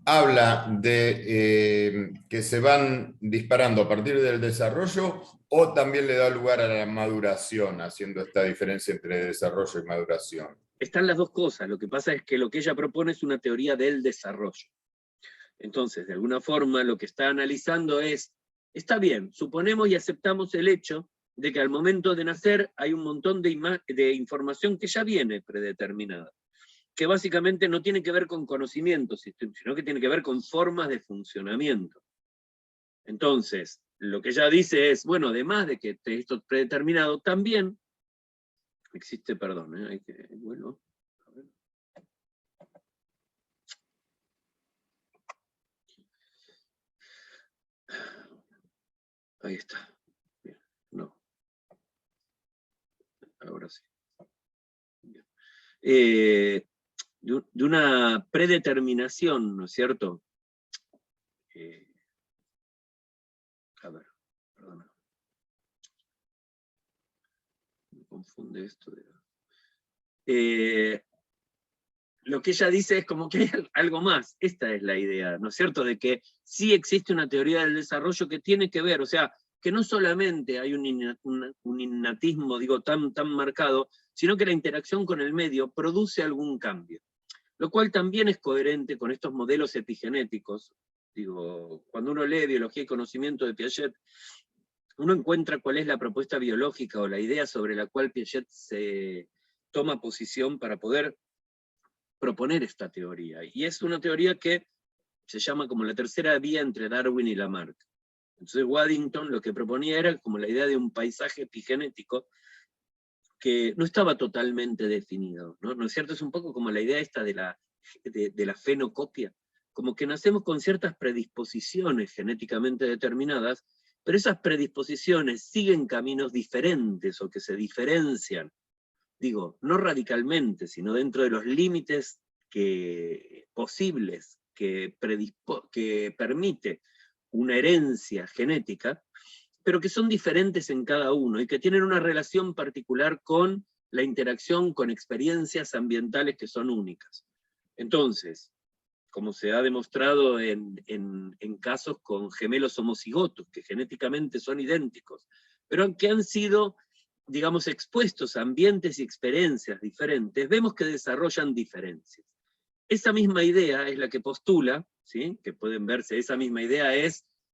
Habla de que se van disparando a partir del desarrollo, o también le da lugar a la maduración, haciendo esta diferencia entre desarrollo y maduración. Están las dos cosas. Lo que pasa es que lo que ella propone es una teoría del desarrollo. Entonces, de alguna forma, lo que está analizando es, está bien, suponemos y aceptamos el hecho de que al momento de nacer hay un montón de información que ya viene predeterminada, que básicamente no tiene que ver con conocimientos, sino que tiene que ver con formas de funcionamiento. Entonces, lo que ella dice es, bueno, además de que esto es predeterminado, también existe, perdón, hay que, bueno, a ver. Ahí está. Bien. No. Ahora sí. Bien. De una predeterminación, ¿no es cierto? A ver, perdona. Me confunde esto. Lo que ella dice es como que hay algo más. Esta es la idea, ¿no es cierto? De que sí existe una teoría del desarrollo que tiene que ver, o sea, que no solamente hay un innatismo, digo, tan marcado, sino que la interacción con el medio produce algún cambio. Lo cual también es coherente con estos modelos epigenéticos. Digo, cuando uno lee Biología y Conocimiento de Piaget, uno encuentra cuál es la propuesta biológica o la idea sobre la cual Piaget se toma posición para poder proponer esta teoría. Y es una teoría que se llama como la tercera vía entre Darwin y Lamarck. Entonces Waddington lo que proponía era como la idea de un paisaje epigenético que no estaba totalmente definido, ¿no? ¿No es cierto? Es un poco como la idea esta de la fenocopia, como que nacemos con ciertas predisposiciones genéticamente determinadas, pero esas predisposiciones siguen caminos diferentes o que se diferencian, digo, no radicalmente, sino dentro de los límites posibles que permite una herencia genética, pero que son diferentes en cada uno y que tienen una relación particular con la interacción con experiencias ambientales que son únicas. Entonces, como se ha demostrado en casos con gemelos homocigotos, que genéticamente son idénticos, pero que han sido, digamos, expuestos a ambientes y experiencias diferentes, vemos que desarrollan diferencias. Esa misma idea es la que postula, ¿sí? Que pueden verse, esa misma idea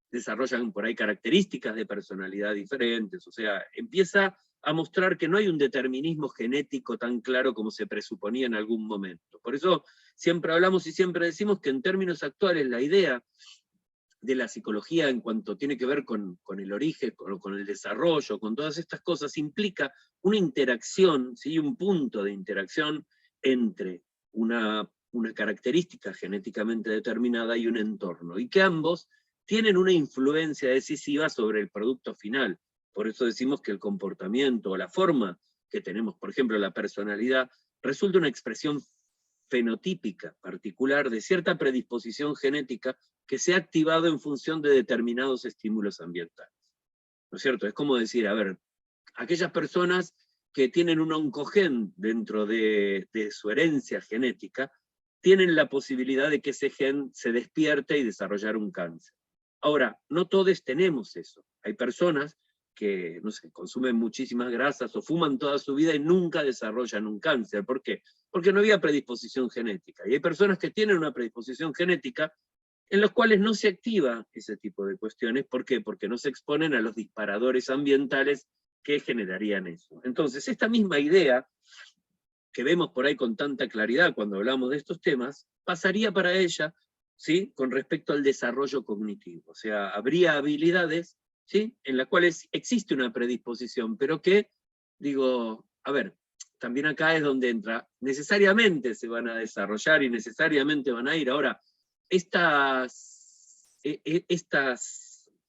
desarrollan por ahí características de personalidad diferentes, o sea, empieza a mostrar que no hay un determinismo genético tan claro como se presuponía en algún momento. Por eso siempre hablamos y siempre decimos que en términos actuales la idea de la psicología en cuanto tiene que ver con el origen, con el desarrollo, con todas estas cosas, implica una interacción, ¿sí? Un punto de interacción entre una característica genéticamente determinada y un entorno, y que ambos tienen una influencia decisiva sobre el producto final. Por eso decimos que el comportamiento o la forma que tenemos, por ejemplo, la personalidad, resulta una expresión fenotípica particular de cierta predisposición genética que se ha activado en función de determinados estímulos ambientales. ¿No es cierto? Es como decir, a ver, aquellas personas que tienen un oncogen dentro de su herencia genética, tienen la posibilidad de que ese gen se despierte y desarrollar un cáncer. Ahora, no todos tenemos eso. Hay personas que, no sé, consumen muchísimas grasas o fuman toda su vida y nunca desarrollan un cáncer. ¿Por qué? Porque no había predisposición genética. Y hay personas que tienen una predisposición genética en los cuales no se activa ese tipo de cuestiones. ¿Por qué? Porque no se exponen a los disparadores ambientales que generarían eso. Entonces, esta misma idea que vemos por ahí con tanta claridad cuando hablamos de estos temas, pasaría para ella, ¿sí? Con respecto al desarrollo cognitivo. O sea, habría habilidades, ¿sí? En las cuales existe una predisposición, pero que, digo, a ver, también acá es donde entra, necesariamente se van a desarrollar y necesariamente van a ir. Ahora, estas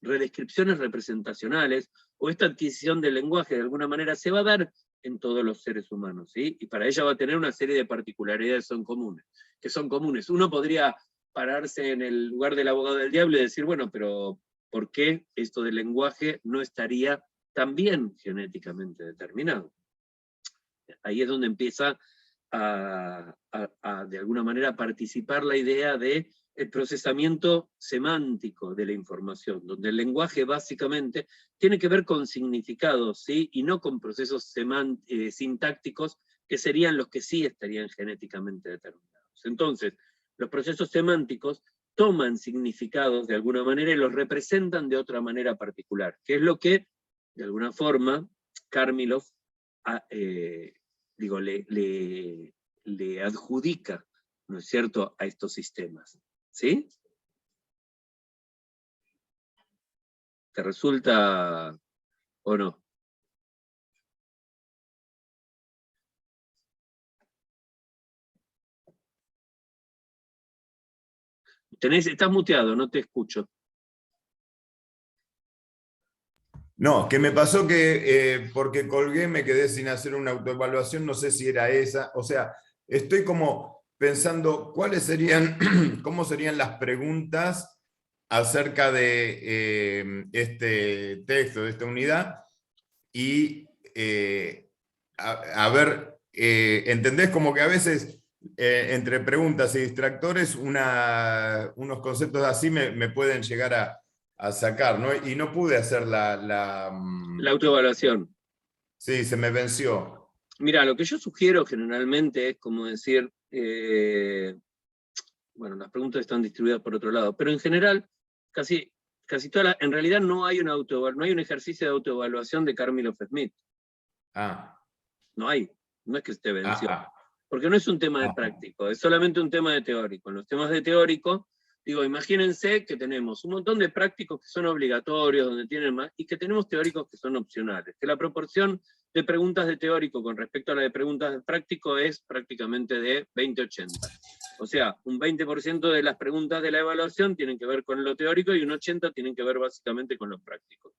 redescripciones representacionales o esta adquisición del lenguaje de alguna manera se va a dar en todos los seres humanos, ¿sí? Y para ella va a tener una serie de particularidades que son comunes. Uno podría pararse en el lugar del abogado del diablo y decir, bueno, pero ¿por qué esto del lenguaje no estaría también genéticamente determinado? Ahí es donde empieza a de alguna manera participar la idea de el procesamiento semántico de la información, donde el lenguaje básicamente tiene que ver con significados, ¿sí? Y no con procesos sintácticos que serían los que sí estarían genéticamente determinados. Entonces, los procesos semánticos toman significados de alguna manera y los representan de otra manera particular, que es lo que, de alguna forma, Kármilov le adjudica, ¿no es cierto?, a estos sistemas. ¿Sí? ¿Te resulta o no? Estás muteado, no te escucho. No, que me pasó que porque colgué me quedé sin hacer una autoevaluación, no sé si era esa, o sea, estoy como pensando cuáles serían, cómo serían las preguntas acerca de este texto, de esta unidad, y a ver, ¿entendés? Como que a veces entre preguntas y distractores unos conceptos así me pueden llegar a sacar, ¿no? Y no pude hacer la autoevaluación. Sí, se me venció. Mira, lo que yo sugiero generalmente es como decir, bueno, las preguntas están distribuidas por otro lado, pero en general, casi todas en realidad no hay un ejercicio de autoevaluación de Kármilov-Smith. No hay, no es que esté venció. Porque no es un tema de práctico, es solamente un tema de teórico. En los temas de teórico, digo, imagínense que tenemos un montón de prácticos que son obligatorios, donde tienen más, y que tenemos teóricos que son opcionales. Que la proporción de preguntas de teórico con respecto a la de preguntas de práctico es prácticamente de 20-80. O sea, un 20% de las preguntas de la evaluación tienen que ver con lo teórico y un 80% tienen que ver básicamente con lo práctico.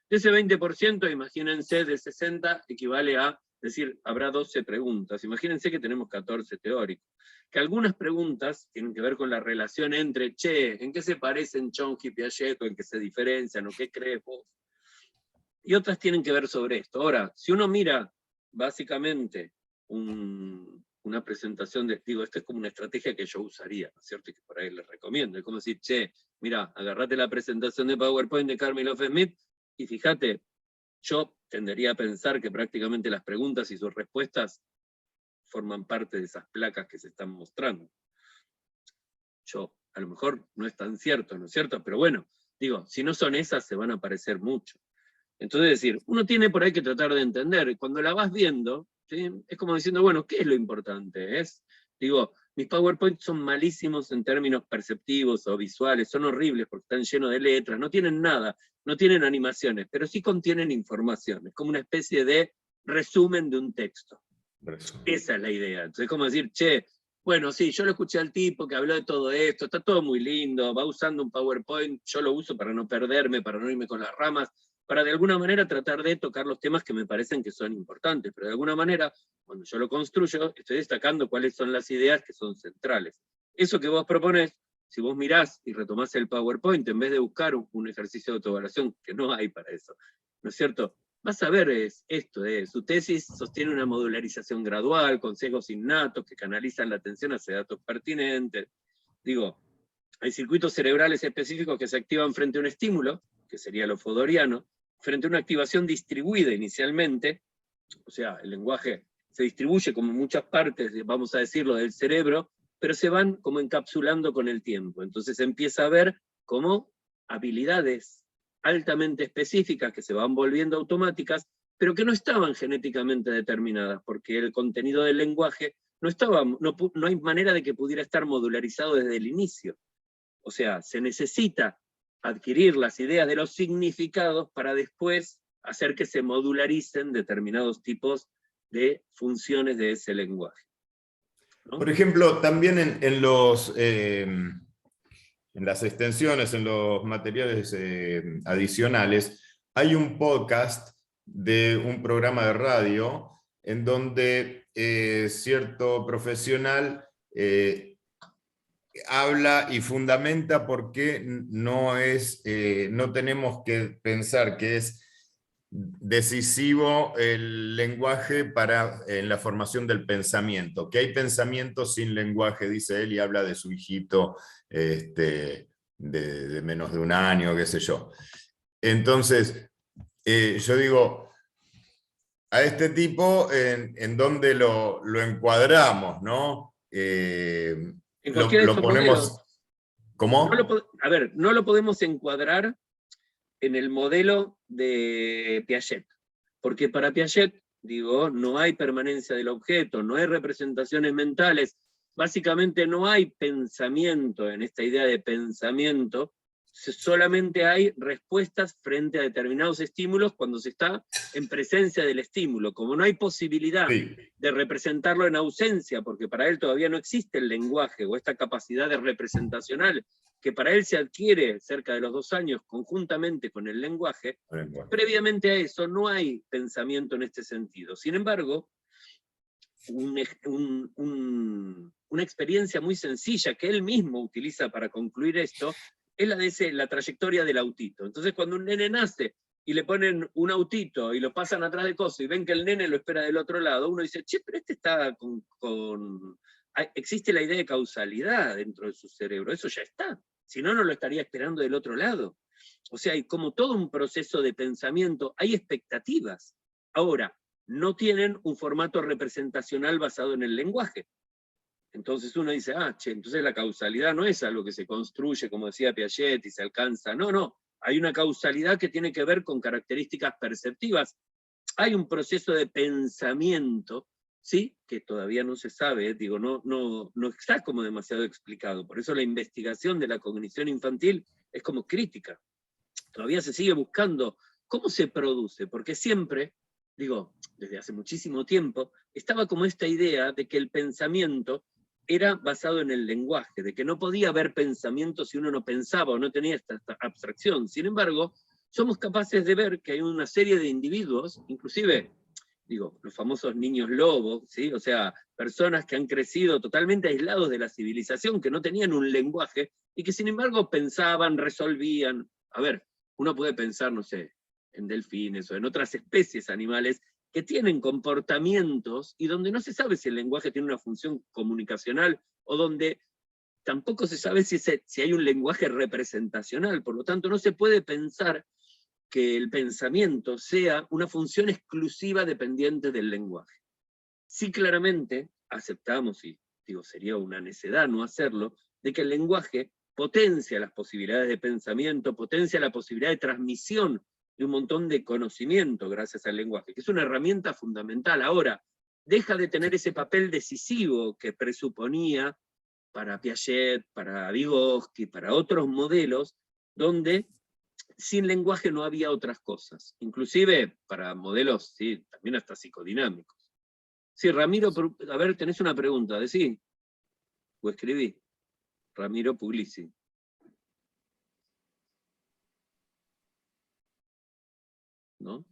De ese 20%, imagínense, de 60 equivale a decir, habrá 12 preguntas. Imagínense que tenemos 14 teóricos. Que algunas preguntas tienen que ver con la relación entre, ¿en qué se parecen Chomsky y Piaget, o en qué se diferencian, o qué crees vos? Y otras tienen que ver sobre esto. Ahora, si uno mira, básicamente, una presentación de, esta es como una estrategia que yo usaría, ¿no es cierto? Y que por ahí les recomiendo. Es como decir, mira, agarrate la presentación de PowerPoint de Kármilov-Smith, y fíjate, yo tendería a pensar que prácticamente las preguntas y sus respuestas forman parte de esas placas que se están mostrando. A lo mejor no es tan cierto, ¿no es cierto? Pero bueno, si no son esas, se van a parecer mucho. Entonces, es decir, uno tiene por ahí que tratar de entender, y cuando la vas viendo, ¿sí? Es como diciendo, bueno, ¿qué es lo importante? mis PowerPoint son malísimos en términos perceptivos o visuales, son horribles porque están llenos de letras, no tienen nada, no tienen animaciones, pero sí contienen información, es como una especie de resumen de un texto. Esa es la idea. Entonces es como decir, che, bueno, sí, yo lo escuché al tipo que habló de todo esto, está todo muy lindo, va usando un PowerPoint, yo lo uso para no perderme, para no irme con las ramas, para de alguna manera tratar de tocar los temas que me parecen que son importantes, pero de alguna manera, cuando yo lo construyo, estoy destacando cuáles son las ideas que son centrales. Eso que vos proponés, si vos mirás y retomás el PowerPoint, en vez de buscar un ejercicio de autoevaluación, que no hay para eso, ¿no es cierto? Vas a ver esto, su tesis sostiene una modularización gradual, con sesgos innatos que canalizan la atención hacia datos pertinentes. Digo, hay circuitos cerebrales específicos que se activan frente a un estímulo, que sería lo fodoriano, frente a una activación distribuida inicialmente, o sea, el lenguaje se distribuye como muchas partes, vamos a decirlo, del cerebro, pero se van como encapsulando con el tiempo. Entonces empieza a ver como habilidades altamente específicas que se van volviendo automáticas, pero que no estaban genéticamente determinadas, porque el contenido del lenguaje no hay manera de que pudiera estar modularizado desde el inicio. O sea, se necesita adquirir las ideas de los significados para después hacer que se modularicen determinados tipos de funciones de ese lenguaje, ¿no? Por ejemplo, también en las extensiones, en los materiales adicionales, hay un podcast de un programa de radio en donde cierto profesional habla y fundamenta por qué no tenemos que pensar que es decisivo el lenguaje en la formación del pensamiento, que hay pensamiento sin lenguaje, dice él, y habla de su hijito de menos de un año, qué sé yo. Entonces, yo digo, a este tipo, ¿en dónde lo encuadramos, no? En cualquiera de Lo esos ponemos... modelos. ¿Cómo? No lo podemos encuadrar en el modelo de Piaget, porque para Piaget, digo, no hay permanencia del objeto, no hay representaciones mentales, básicamente no hay pensamiento en esta idea de pensamiento, solamente hay respuestas frente a determinados estímulos cuando se está en presencia del estímulo. Como no hay posibilidad de representarlo en ausencia, porque para él todavía no existe el lenguaje o esta capacidad de representacional, que para él se adquiere cerca de los 2 años conjuntamente con el lenguaje, previamente a eso no hay pensamiento en este sentido. Sin embargo, una experiencia muy sencilla que él mismo utiliza para concluir esto, es la de la trayectoria del autito. Entonces cuando un nene nace y le ponen un autito y lo pasan atrás de coso y ven que el nene lo espera del otro lado, uno dice, che, pero este está existe la idea de causalidad dentro de su cerebro, eso ya está. Si no, no lo estaría esperando del otro lado. O sea, hay como todo un proceso de pensamiento, hay expectativas. Ahora, no tienen un formato representacional basado en el lenguaje. Entonces uno dice, entonces la causalidad no es algo que se construye, como decía Piaget, y se alcanza. No, hay una causalidad que tiene que ver con características perceptivas. Hay un proceso de pensamiento, ¿sí? Que todavía no se sabe, digo, no está como demasiado explicado. Por eso la investigación de la cognición infantil es como crítica. Todavía se sigue buscando cómo se produce, porque siempre, digo, desde hace muchísimo tiempo, estaba como esta idea de que el pensamiento era basado en el lenguaje, de que no podía haber pensamiento si uno no pensaba o no tenía esta abstracción. Sin embargo, somos capaces de ver que hay una serie de individuos, inclusive, digo, los famosos niños lobos, ¿sí? O sea, personas que han crecido totalmente aislados de la civilización, que no tenían un lenguaje, y que sin embargo pensaban, resolvían. A ver, uno puede pensar, no sé, en delfines o en otras especies animales que tienen comportamientos y donde no se sabe si el lenguaje tiene una función comunicacional o donde tampoco se sabe si hay un lenguaje representacional. Por lo tanto, no se puede pensar que el pensamiento sea una función exclusiva dependiente del lenguaje. Sí, claramente aceptamos, y digo, sería una necedad no hacerlo, de que el lenguaje potencia las posibilidades de pensamiento, potencia la posibilidad de transmisión de un montón de conocimiento gracias al lenguaje, que es una herramienta fundamental. Ahora, deja de tener ese papel decisivo que presuponía para Piaget, para Vygotsky, para otros modelos, donde sin lenguaje no había otras cosas, inclusive para modelos, sí, también hasta psicodinámicos. Sí, Ramiro, a ver, tenés una pregunta, decí, o escribí. Ramiro Puglisi. ¿No?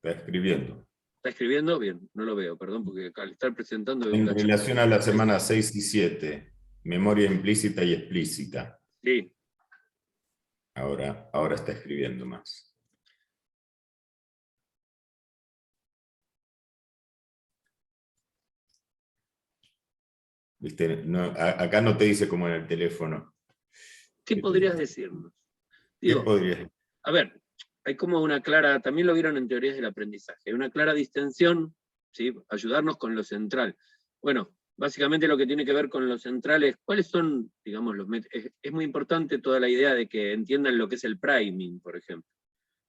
Está escribiendo. ¿Está escribiendo? Bien, no lo veo, perdón, porque al estar presentando... En relación a la semana 6 y 7, memoria implícita y explícita. Sí. Ahora está escribiendo más. ¿Viste? No, acá no te dice como en el teléfono. ¿Qué podrías decirnos? Digo, ¿Qué podrías? A ver, hay como una clara, también lo vieron en teorías del aprendizaje, hay una clara distensión, ¿sí? Ayudarnos con lo central. Bueno, básicamente lo que tiene que ver con lo central es, ¿cuáles son, digamos, los métodos? Es muy importante toda la idea de que entiendan lo que es el priming, por ejemplo,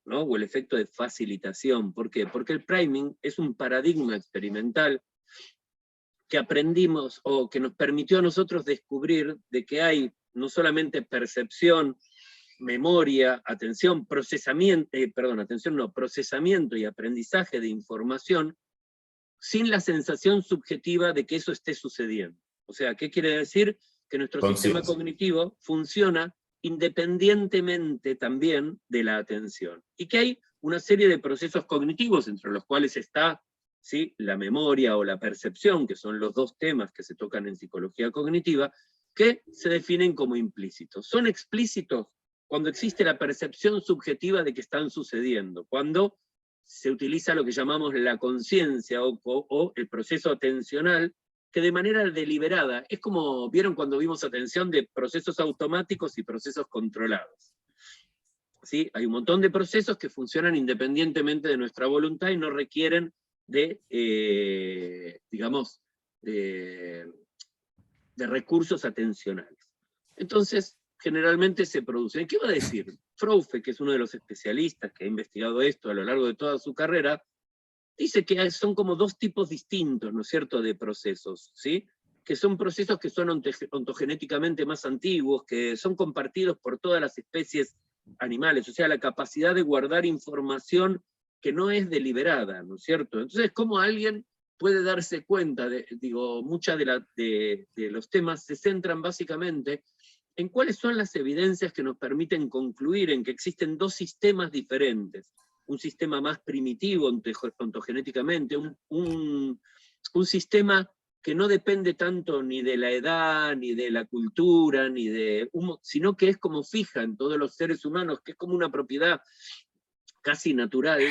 ¿no? O el efecto de facilitación. ¿Por qué? Porque el priming es un paradigma experimental que aprendimos, o que nos permitió a nosotros descubrir de que hay no solamente percepción, memoria, procesamiento y aprendizaje de información, sin la sensación subjetiva de que eso esté sucediendo. O sea, ¿qué quiere decir? Que nuestro sistema cognitivo funciona independientemente también de la atención. Y que hay una serie de procesos cognitivos, entre los cuales está, ¿sí?, la memoria o la percepción, que son los dos temas que se tocan en psicología cognitiva, que se definen como implícitos. Son explícitos cuando existe la percepción subjetiva de que están sucediendo, cuando se utiliza lo que llamamos la conciencia o el proceso atencional, que de manera deliberada, es como, ¿vieron cuando vimos atención de procesos automáticos y procesos controlados? ¿Sí? Hay un montón de procesos que funcionan independientemente de nuestra voluntad y no requieren de, digamos, de recursos atencionales. Entonces, generalmente se producen. ¿Qué va a decir? Froufe, que es uno de los especialistas que ha investigado esto a lo largo de toda su carrera, dice que son como dos tipos distintos, ¿no es cierto?, de procesos, ¿sí? Que son procesos que son ontogenéticamente más antiguos, que son compartidos por todas las especies animales, o sea, la capacidad de guardar información que no es deliberada, ¿no es cierto? Entonces, ¿cómo alguien puede darse cuenta? Muchas de los temas se centran básicamente en cuáles son las evidencias que nos permiten concluir en que existen dos sistemas diferentes. Un sistema más primitivo ontogenéticamente, un sistema que no depende tanto ni de la edad, ni de la cultura, sino que es como fija en todos los seres humanos, que es como una propiedad casi natural,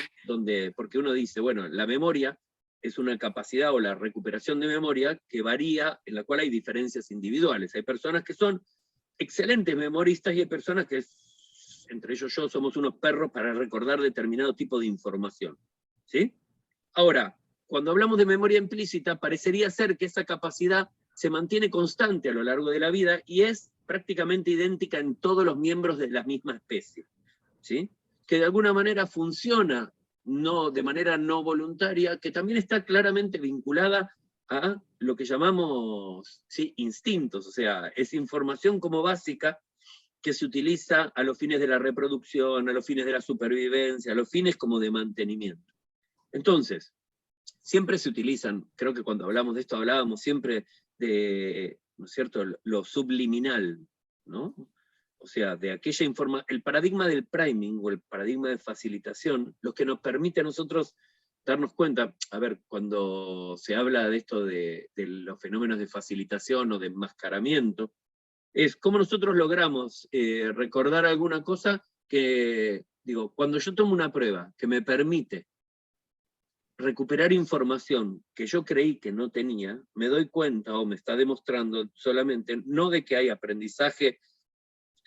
porque uno dice, bueno, la memoria es una capacidad, o la recuperación de memoria, que varía, en la cual hay diferencias individuales. Hay personas que son excelentes memoristas y hay personas que, entre ellos yo, somos unos perros para recordar determinado tipo de información. ¿Sí? Ahora, cuando hablamos de memoria implícita, parecería ser que esa capacidad se mantiene constante a lo largo de la vida y es prácticamente idéntica en todos los miembros de la misma especie. ¿Sí? Que de alguna manera funciona de manera no voluntaria, que también está claramente vinculada a lo que llamamos, ¿sí?, instintos, o sea, es información como básica que se utiliza a los fines de la reproducción, a los fines de la supervivencia, a los fines como de mantenimiento. Entonces, siempre se utilizan, creo que cuando hablamos de esto hablábamos siempre de, ¿no es cierto?, lo subliminal, ¿no? O sea, de aquella información, el paradigma del priming o el paradigma de facilitación, lo que nos permite a nosotros darnos cuenta, a ver, cuando se habla de esto de los fenómenos de facilitación o de enmascaramiento, es cómo nosotros logramos recordar alguna cosa que, cuando yo tomo una prueba que me permite recuperar información que yo creí que no tenía, me doy cuenta, o me está demostrando solamente, no de que hay aprendizaje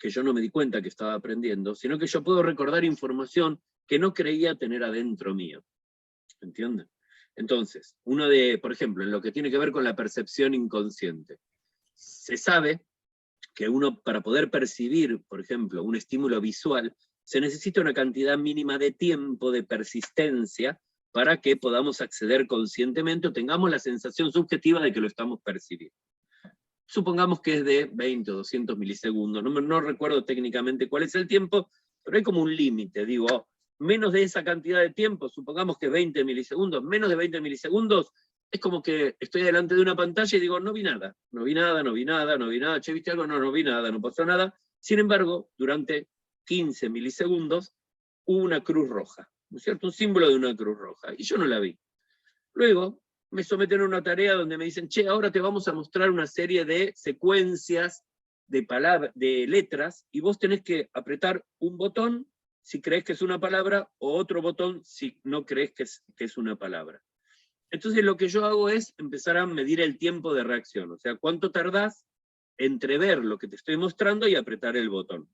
que yo no me di cuenta que estaba aprendiendo, sino que yo puedo recordar información que no creía tener adentro mío. ¿Entienden? Entonces, por ejemplo, en lo que tiene que ver con la percepción inconsciente, se sabe que uno, para poder percibir, por ejemplo, un estímulo visual, se necesita una cantidad mínima de tiempo, de persistencia, para que podamos acceder conscientemente o tengamos la sensación subjetiva de que lo estamos percibiendo. supongamos que es de 20 o 200 milisegundos, no recuerdo técnicamente cuál es el tiempo, pero hay como un límite, digo, menos de esa cantidad de tiempo, supongamos que 20 milisegundos, menos de 20 milisegundos, es como que estoy delante de una pantalla y digo, no vi nada, che, ¿viste algo? No vi nada, no pasó nada. Sin embargo, durante 15 milisegundos hubo una cruz roja, ¿no es cierto? Un símbolo de una cruz roja, y yo no la vi. Luego me someten a una tarea donde me dicen, che, ahora te vamos a mostrar una serie de secuencias de letras, y vos tenés que apretar un botón si crees que es una palabra, o otro botón si no crees que es una palabra. Entonces lo que yo hago es empezar a medir el tiempo de reacción, o sea, cuánto tardás entre ver lo que te estoy mostrando y apretar el botón,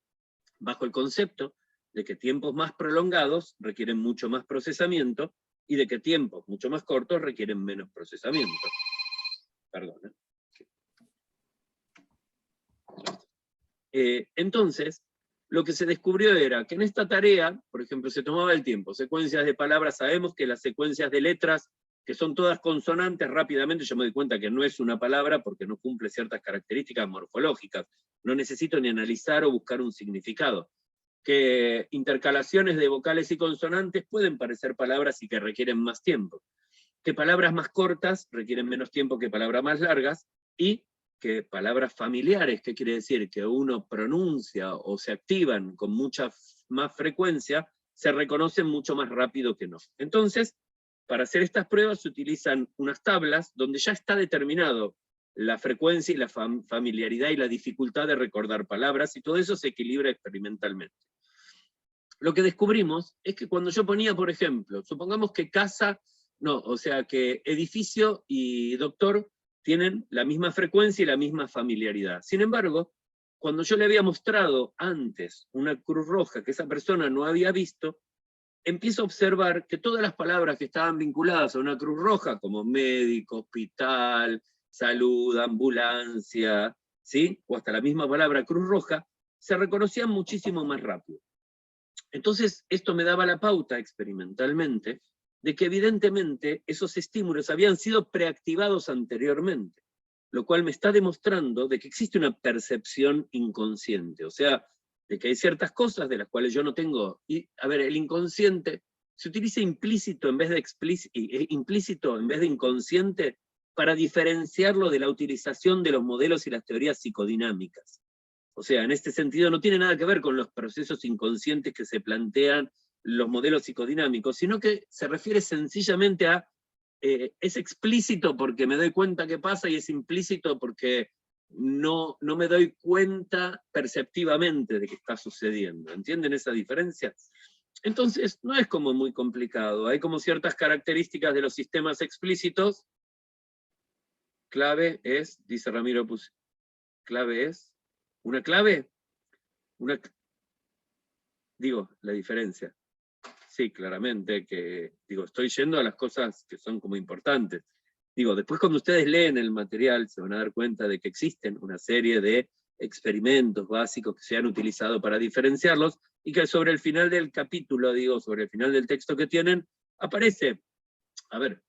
bajo el concepto de que tiempos más prolongados requieren mucho más procesamiento, y de que tiempos mucho más cortos requieren menos procesamiento. Perdón. Entonces, lo que se descubrió era que en esta tarea, por ejemplo, se tomaba el tiempo, secuencias de palabras, sabemos que las secuencias de letras, que son todas consonantes, rápidamente yo me doy cuenta que no es una palabra porque no cumple ciertas características morfológicas, no necesito ni analizar o buscar un significado. Que intercalaciones de vocales y consonantes pueden parecer palabras y que requieren más tiempo. Que palabras más cortas requieren menos tiempo que palabras más largas, y que palabras familiares, ¿qué quiere decir? Que uno pronuncia o se activan con mucha más frecuencia, se reconocen mucho más rápido que no. Entonces, para hacer estas pruebas se utilizan unas tablas donde ya está determinado la frecuencia y la familiaridad y la dificultad de recordar palabras, y todo eso se equilibra experimentalmente. Lo que descubrimos es que cuando yo ponía, por ejemplo, supongamos que casa, no, o sea que edificio y doctor tienen la misma frecuencia y la misma familiaridad. Sin embargo, cuando yo le había mostrado antes una cruz roja que esa persona no había visto, empiezo a observar que todas las palabras que estaban vinculadas a una cruz roja, como médico, hospital, salud, ambulancia, ¿sí? O hasta la misma palabra cruz roja, se reconocían muchísimo más rápido. Entonces, esto me daba la pauta experimentalmente de que evidentemente esos estímulos habían sido preactivados anteriormente, lo cual me está demostrando de que existe una percepción inconsciente, o sea, de que hay ciertas cosas de las cuales yo no tengo. Y, a ver, el inconsciente se utiliza implícito en vez de implícito en vez de inconsciente para diferenciarlo de la utilización de los modelos y las teorías psicodinámicas. O sea, en este sentido no tiene nada que ver con los procesos inconscientes que se plantean los modelos psicodinámicos, sino que se refiere sencillamente a, es explícito porque me doy cuenta que pasa, y es implícito porque no me doy cuenta perceptivamente de que está sucediendo. ¿Entienden esa diferencia? Entonces, no es como muy complicado. Hay como ciertas características de los sistemas explícitos. Clave es, dice Ramiro Pus, clave es, una clave, digo, la diferencia. Sí, claramente, que digo, estoy yendo a las cosas que son como importantes. Digo, después cuando ustedes leen el material se van a dar cuenta de que existen una serie de experimentos básicos que se han utilizado para diferenciarlos, y que sobre el final del capítulo, digo, sobre el final del texto que tienen, aparece, a ver,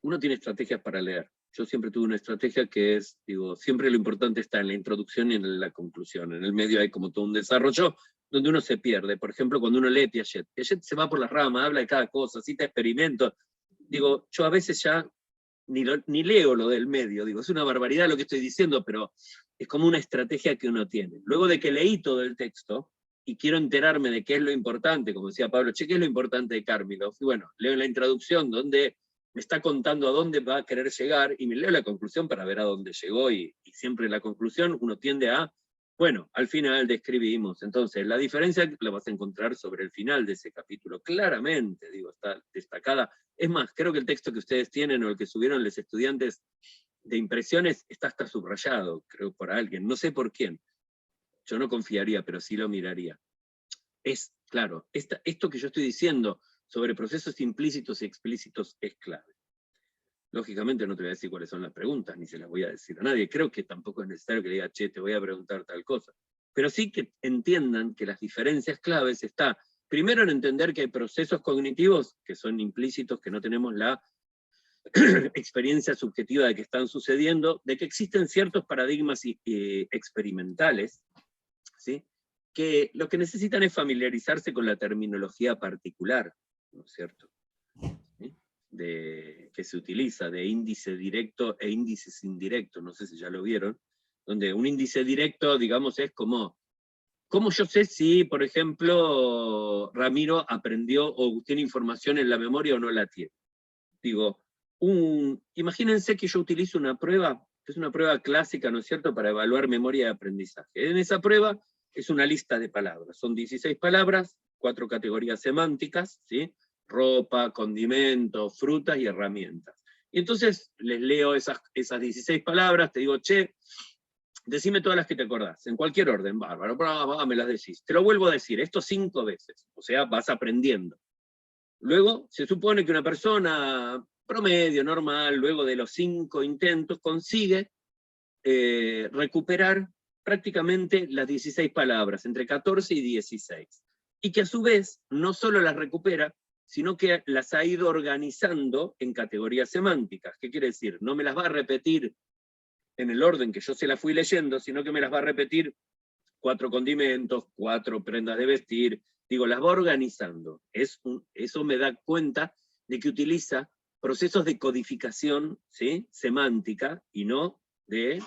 uno tiene estrategias para leer. Yo siempre tuve una estrategia que es, digo, siempre lo importante está en la introducción y en la conclusión. En el medio hay como todo un desarrollo donde uno se pierde. Por ejemplo, cuando uno lee Piaget se va por las ramas, habla de cada cosa, cita experimentos. Digo, yo a veces ya ni leo lo del medio, digo, es una barbaridad lo que estoy diciendo, pero es como una estrategia que uno tiene. Luego de que leí todo el texto, y quiero enterarme de qué es lo importante, como decía Pablo, che, ¿qué es lo importante de Kármilov? Y bueno, leo la introducción donde me está contando a dónde va a querer llegar, y me leo la conclusión para ver a dónde llegó, y siempre en la conclusión uno tiende a, bueno, al final describimos. Entonces, la diferencia la vas a encontrar sobre el final de ese capítulo, claramente, digo, está destacada. Es más, creo que el texto que ustedes tienen, o el que subieron los estudiantes de impresiones, está hasta subrayado, creo, por alguien, no sé por quién. Yo no confiaría, pero sí lo miraría. Es, claro, esto que yo estoy diciendo sobre procesos implícitos y explícitos es clave. Lógicamente no te voy a decir cuáles son las preguntas, ni se las voy a decir a nadie. Creo que tampoco es necesario que le diga, che, te voy a preguntar tal cosa. Pero sí que entiendan que las diferencias claves está, primero, en entender que hay procesos cognitivos que son implícitos, que no tenemos la experiencia subjetiva de que están sucediendo, de que existen ciertos paradigmas experimentales, ¿sí? Que lo que necesitan es familiarizarse con la terminología particular, ¿no es cierto? ¿Sí? Que se utiliza, de índice directo e índices indirectos, no sé si ya lo vieron, donde un índice directo, digamos, es como, ¿cómo yo sé si, por ejemplo, Ramiro aprendió o tiene información en la memoria o no la tiene? Digo, imagínense que yo utilizo una prueba, que es una prueba clásica, ¿no es cierto?, para evaluar memoria de aprendizaje. En esa prueba es una lista de palabras, son 16 palabras, 4 categorías semánticas, ¿sí? Ropa, condimentos, frutas y herramientas. Y entonces les leo esas 16 palabras, te digo, che, decime todas las que te acordás, en cualquier orden, bárbaro, me las decís. Te lo vuelvo a decir, esto 5 veces, o sea, vas aprendiendo. Luego, se supone que una persona promedio, normal, luego de los 5 intentos, consigue recuperar prácticamente las 16 palabras, entre 14 y 16. Y que a su vez, no solo las recupera, sino que las ha ido organizando en categorías semánticas. ¿Qué quiere decir? No me las va a repetir en el orden que yo se las fui leyendo, sino que me las va a repetir 4 condimentos, 4 prendas de vestir, digo, las va organizando. Eso me da cuenta de que utiliza procesos de codificación, ¿sí?, semántica, y no de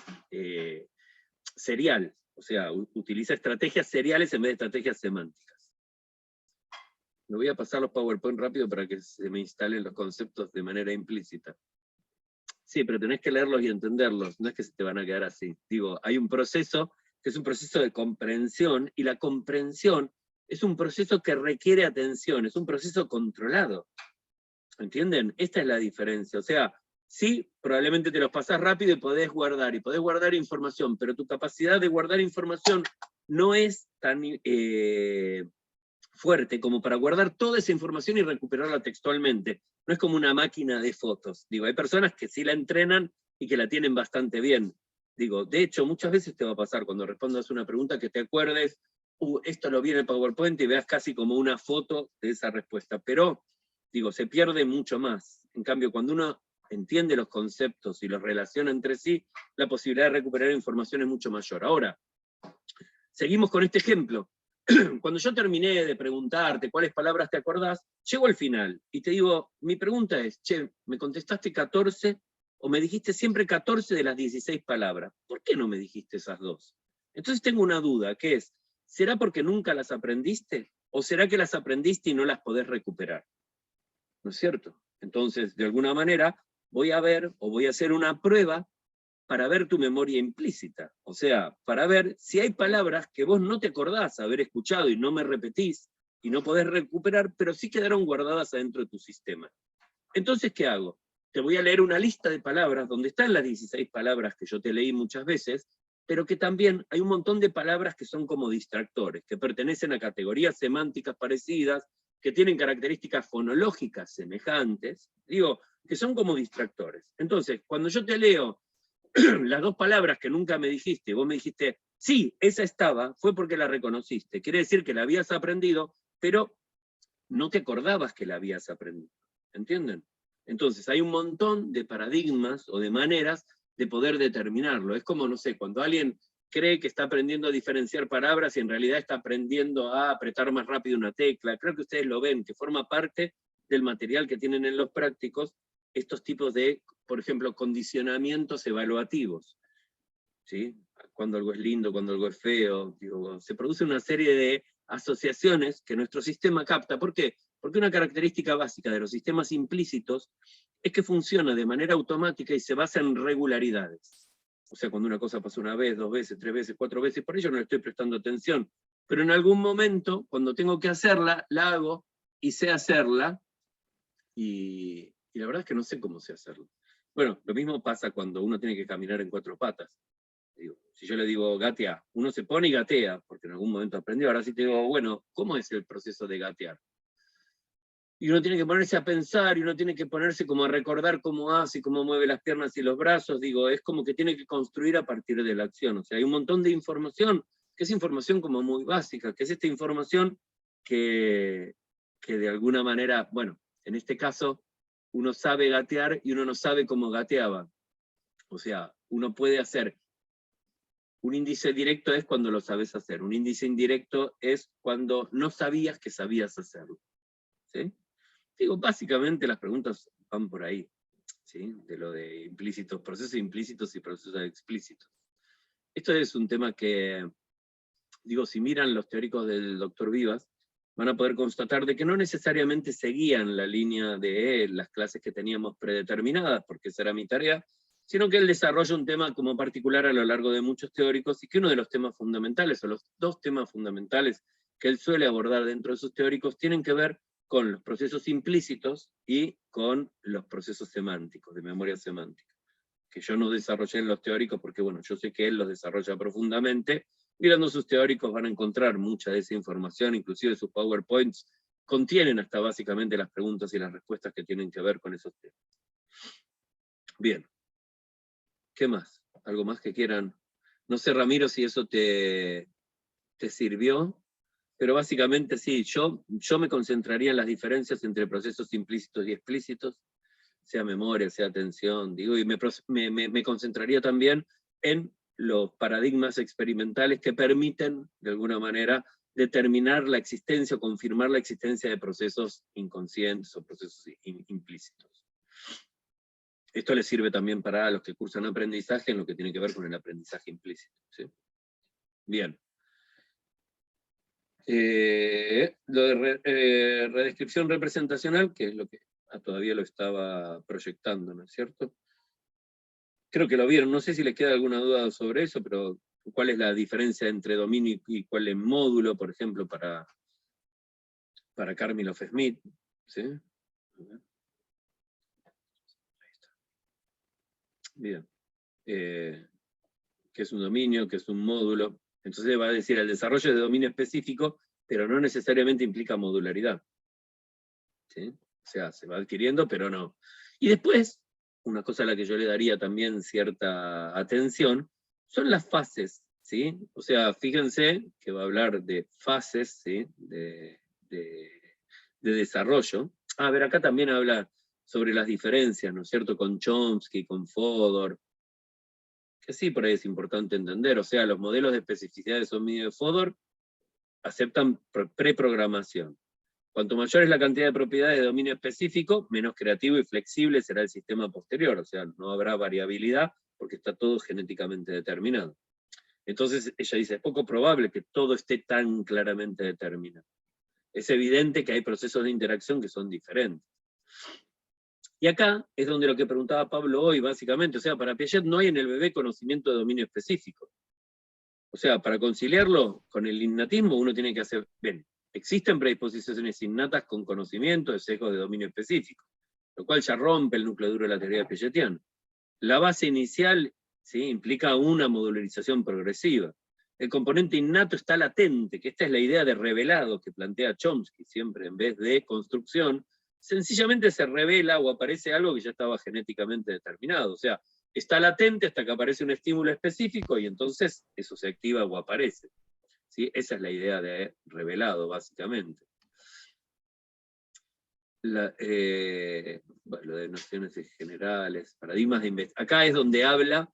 serial. O sea, utiliza estrategias seriales en vez de estrategias semánticas. Me voy a pasar los PowerPoint rápido para que se me instalen los conceptos de manera implícita. Sí, pero tenés que leerlos y entenderlos, no es que se te van a quedar así. Digo, hay un proceso que es un proceso de comprensión, y la comprensión es un proceso que requiere atención, es un proceso controlado. ¿Entienden? Esta es la diferencia. O sea, sí, probablemente te los pasás rápido y podés guardar información, pero tu capacidad de guardar información no es tan fuerte como para guardar toda esa información y recuperarla textualmente. No es como una máquina de fotos. Digo, hay personas que sí la entrenan y que la tienen bastante bien. Digo, de hecho, muchas veces te va a pasar cuando respondas una pregunta que te acuerdes, esto lo vi en el PowerPoint, y veas casi como una foto de esa respuesta. Pero, digo, se pierde mucho más. En cambio, cuando uno entiende los conceptos y los relaciona entre sí, la posibilidad de recuperar información es mucho mayor. Ahora, seguimos con este ejemplo. Cuando yo terminé de preguntarte cuáles palabras te acordás, llego al final y te digo, mi pregunta es, che, ¿me contestaste 14 o me dijiste siempre 14 de las 16 palabras? ¿Por qué no me dijiste esas 2? Entonces tengo una duda, que es, ¿será porque nunca las aprendiste? ¿O será que las aprendiste y no las podés recuperar? ¿No es cierto? Entonces, de alguna manera, voy a ver o voy a hacer una prueba para ver tu memoria implícita. O sea, para ver si hay palabras que vos no te acordás haber escuchado y no me repetís, y no podés recuperar, pero sí quedaron guardadas adentro de tu sistema. Entonces, ¿qué hago? Te voy a leer una lista de palabras donde están las 16 palabras que yo te leí muchas veces, pero que también hay un montón de palabras que son como distractores, que pertenecen a categorías semánticas parecidas, que tienen características fonológicas semejantes, digo, que son como distractores. Entonces, cuando yo te leo las 2 palabras que nunca me dijiste, vos me dijiste, sí, esa estaba, fue porque la reconociste. Quiere decir que la habías aprendido, pero no te acordabas que la habías aprendido. ¿Entienden? Entonces, hay un montón de paradigmas o de maneras de poder determinarlo. Es como, no sé, cuando alguien cree que está aprendiendo a diferenciar palabras y en realidad está aprendiendo a apretar más rápido una tecla. Creo que ustedes lo ven, que forma parte del material que tienen en los prácticos, estos tipos de, por ejemplo, condicionamientos evaluativos, ¿sí? Cuando algo es lindo, cuando algo es feo, digo, se produce una serie de asociaciones que nuestro sistema capta. ¿Por qué? Porque una característica básica de los sistemas implícitos es que funciona de manera automática y se basa en regularidades. O sea, cuando una cosa pasa una vez, 2 veces, 3 veces, 4 veces, por ello no le estoy prestando atención. Pero en algún momento, cuando tengo que hacerla, la hago y sé hacerla, y la verdad es que no sé cómo sé hacerlo. Bueno, lo mismo pasa cuando uno tiene que caminar en 4 patas. Digo, si yo le digo gatea, uno se pone y gatea, porque en algún momento aprendió. Ahora sí te digo, bueno, ¿cómo es el proceso de gatear? Y uno tiene que ponerse a pensar, y uno tiene que ponerse como a recordar cómo hace, cómo mueve las piernas y los brazos. Digo, es como que tiene que construir a partir de la acción. O sea, hay un montón de información, que es información como muy básica, que es esta información que de alguna manera, bueno, en este caso, uno sabe gatear y uno no sabe cómo gateaba. O sea, uno puede hacer, un índice directo es cuando lo sabes hacer, un índice indirecto es cuando no sabías que sabías hacerlo. ¿Sí? Digo, básicamente las preguntas van por ahí, ¿sí? De lo de implícitos, procesos implícitos y procesos explícitos. Esto es un tema que, digo, si miran los teóricos del doctor Vivas, van a poder constatar de que no necesariamente seguían la línea de las clases que teníamos predeterminadas, porque esa era mi tarea, sino que él desarrolla un tema como particular a lo largo de muchos teóricos, y que uno de los temas fundamentales, o los dos temas fundamentales que él suele abordar dentro de sus teóricos, tienen que ver con los procesos implícitos y con los procesos semánticos, de memoria semántica, que yo no desarrollé en los teóricos, porque bueno, yo sé que él los desarrolla profundamente. Mirando sus teóricos van a encontrar mucha de esa información, inclusive sus PowerPoints contienen hasta básicamente las preguntas y las respuestas que tienen que ver con esos temas. Bien. ¿Qué más? ¿Algo más que quieran? No sé, Ramiro, si eso te sirvió, pero básicamente sí, yo me concentraría en las diferencias entre procesos implícitos y explícitos, sea memoria, sea atención, digo, y me concentraría también en los paradigmas experimentales que permiten, de alguna manera, determinar la existencia o confirmar la existencia de procesos inconscientes o procesos implícitos. Esto les sirve también para los que cursan aprendizaje en lo que tiene que ver con el aprendizaje implícito. ¿Sí? Bien. Lo de redescripción representacional, que es lo que todavía lo estaba proyectando, ¿no es cierto? Creo que lo vieron, no sé si les queda alguna duda sobre eso, pero ¿cuál es la diferencia entre dominio y cuál es módulo, por ejemplo, para Karmilov-Smith? ¿Sí? Bien. ¿Qué es un dominio? ¿Qué es un módulo? Entonces va a decir, el desarrollo de dominio específico, pero no necesariamente implica modularidad. ¿Sí? O sea, se va adquiriendo, pero no. Y después, una cosa a la que yo le daría también cierta atención, son las fases. ¿Sí? O sea, fíjense que va a hablar de fases, ¿sí? de desarrollo. A ver, acá también habla sobre las diferencias, ¿no es cierto?, con Chomsky, con Fodor, que sí, por ahí es importante entender. O sea, los modelos de especificidad de dominio de Fodor aceptan preprogramación. Cuanto mayor es la cantidad de propiedades de dominio específico, menos creativo y flexible será el sistema posterior. O sea, no habrá variabilidad porque está todo genéticamente determinado. Entonces ella dice, es poco probable que todo esté tan claramente determinado. Es evidente que hay procesos de interacción que son diferentes. Y acá es donde lo que preguntaba Pablo hoy, básicamente, o sea, para Piaget no hay en el bebé conocimiento de dominio específico. O sea, para conciliarlo con el innatismo uno tiene que hacer, bien, existen predisposiciones innatas con conocimiento de sesgos de dominio específico, lo cual ya rompe el núcleo duro de la teoría piagetiana. La base inicial, ¿sí?, implica una modularización progresiva. El componente innato está latente, que esta es la idea de revelado que plantea Chomsky, siempre en vez de construcción, sencillamente se revela o aparece algo que ya estaba genéticamente determinado. O sea, está latente hasta que aparece un estímulo específico y entonces eso se activa o aparece. ¿Sí? Esa es la idea de revelado, básicamente. Lo de nociones generales, paradigmas de investigación. Acá es donde habla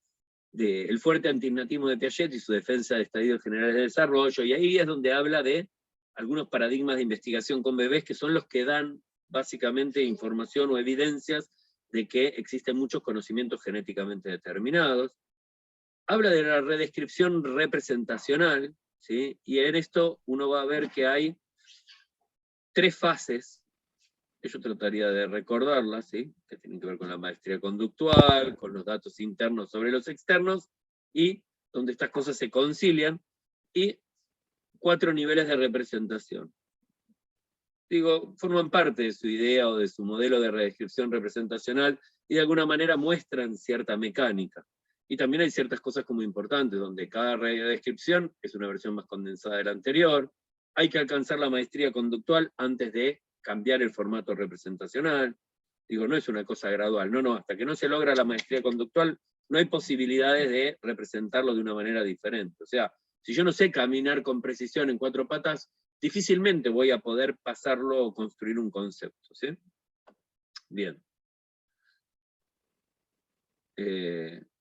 del fuerte antinnatismo de Piaget y su defensa de estadios generales de desarrollo, y ahí es donde habla de algunos paradigmas de investigación con bebés que son los que dan básicamente información o evidencias de que existen muchos conocimientos genéticamente determinados. Habla de la redescripción representacional, ¿sí? Y en esto uno va a ver que hay 3 fases, que yo trataría de recordarlas, ¿sí?, que tienen que ver con la maestría conductual, con los datos internos sobre los externos, y donde estas cosas se concilian, y 4 niveles de representación. Digo, forman parte de su idea o de su modelo de redescripción representacional y de alguna manera muestran cierta mecánica. Y también hay ciertas cosas como importantes, donde cada redescripción es una versión más condensada de la anterior, hay que alcanzar la maestría conductual antes de cambiar el formato representacional. Digo, no es una cosa gradual, no, hasta que no se logra la maestría conductual, no hay posibilidades de representarlo de una manera diferente. O sea, si yo no sé caminar con precisión en 4 patas, difícilmente voy a poder pasarlo o construir un concepto, ¿sí? Bien.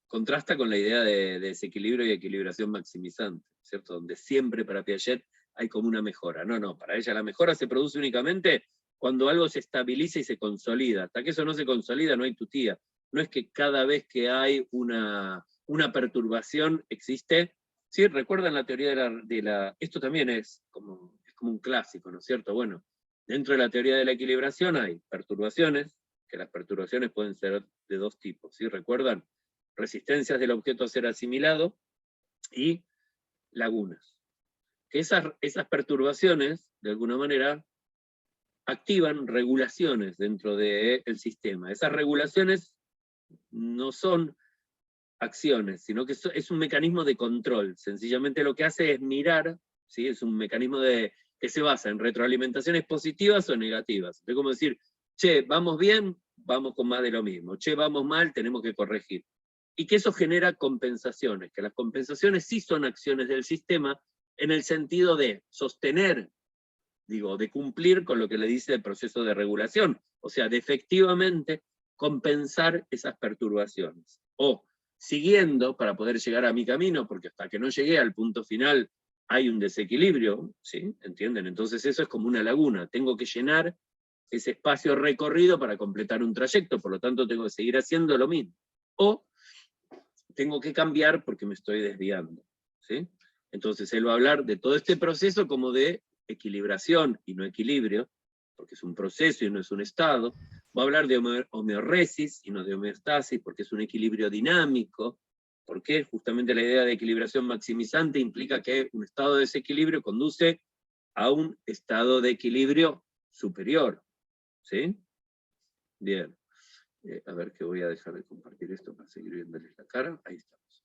contrasta con la idea de desequilibrio y equilibración maximizante, ¿cierto? Donde siempre para Piaget hay como una mejora. No, para ella la mejora se produce únicamente cuando algo se estabiliza y se consolida. Hasta que eso no se consolida no hay tutía. No es que cada vez que hay una perturbación existe. ¿Sí? ¿Recuerdan la teoría de la... Esto también es como un clásico, ¿no es cierto? Bueno, dentro de la teoría de la equilibración hay perturbaciones, que las perturbaciones pueden ser de dos tipos, ¿sí? ¿Recuerdan? Resistencias del objeto a ser asimilado y lagunas. Que esas perturbaciones, de alguna manera, activan regulaciones dentro del sistema. Esas regulaciones no son acciones, sino que es un mecanismo de control. Sencillamente lo que hace es mirar, ¿sí? Es un mecanismo que se basa en retroalimentaciones positivas o negativas. Es como decir, che, vamos bien, vamos con más de lo mismo. Che, vamos mal, tenemos que corregir. Y que eso genera compensaciones, que las compensaciones sí son acciones del sistema en el sentido de sostener, de cumplir con lo que le dice el proceso de regulación, o sea, de efectivamente compensar esas perturbaciones. O siguiendo para poder llegar a mi camino, porque hasta que no llegué al punto final hay un desequilibrio, ¿sí? ¿Entienden? Entonces eso es como una laguna, tengo que llenar ese espacio recorrido para completar un trayecto, por lo tanto tengo que seguir haciendo lo mismo. O tengo que cambiar porque me estoy desviando, ¿sí? Entonces él va a hablar de todo este proceso como de equilibración y no equilibrio, porque es un proceso y no es un estado. Va a hablar de homeoresis y no de homeostasis, porque es un equilibrio dinámico, porque justamente la idea de equilibración maximizante implica que un estado de desequilibrio conduce a un estado de equilibrio superior, ¿sí? Bien. A ver que voy a dejar de compartir esto para seguir viéndoles la cara. Ahí estamos.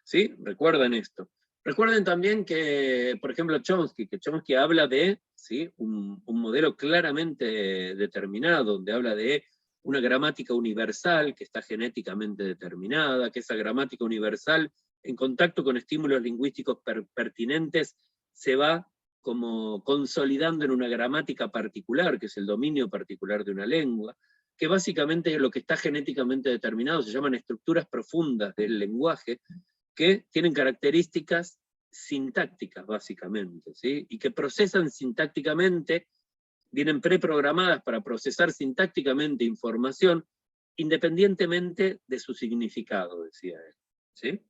¿Sí? Recuerden esto. Recuerden también que, por ejemplo, Chomsky habla de, ¿sí? un modelo claramente determinado, donde habla de una gramática universal que está genéticamente determinada, que esa gramática universal, en contacto con estímulos lingüísticos pertinentes, se va como consolidando en una gramática particular, que es el dominio particular de una lengua, que básicamente lo que está genéticamente determinado se llaman estructuras profundas del lenguaje, que tienen características sintácticas, básicamente, ¿sí? Y que procesan sintácticamente, vienen preprogramadas para procesar sintácticamente información, independientemente de su significado, decía él, ¿sí?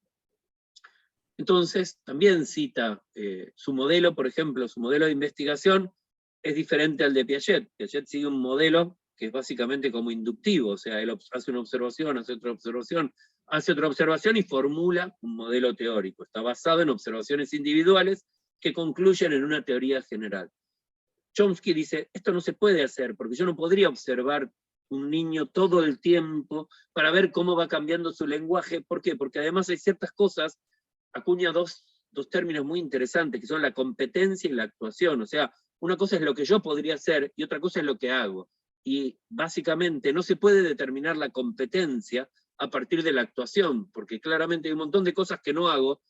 Entonces, también cita su modelo, por ejemplo, su modelo de investigación es diferente al de Piaget. Piaget sigue un modelo que es básicamente como inductivo, o sea, él hace una observación, hace otra observación y formula un modelo teórico. Está basado en observaciones individuales que concluyen en una teoría general. Chomsky dice, esto no se puede hacer, porque yo no podría observar un niño todo el tiempo para ver cómo va cambiando su lenguaje. ¿Por qué? Porque además hay ciertas cosas, acuña dos términos muy interesantes, que son la competencia y la actuación. O sea, una cosa es lo que yo podría hacer y otra cosa es lo que hago. Y básicamente no se puede determinar la competencia a partir de la actuación, porque claramente hay un montón de cosas que no hago,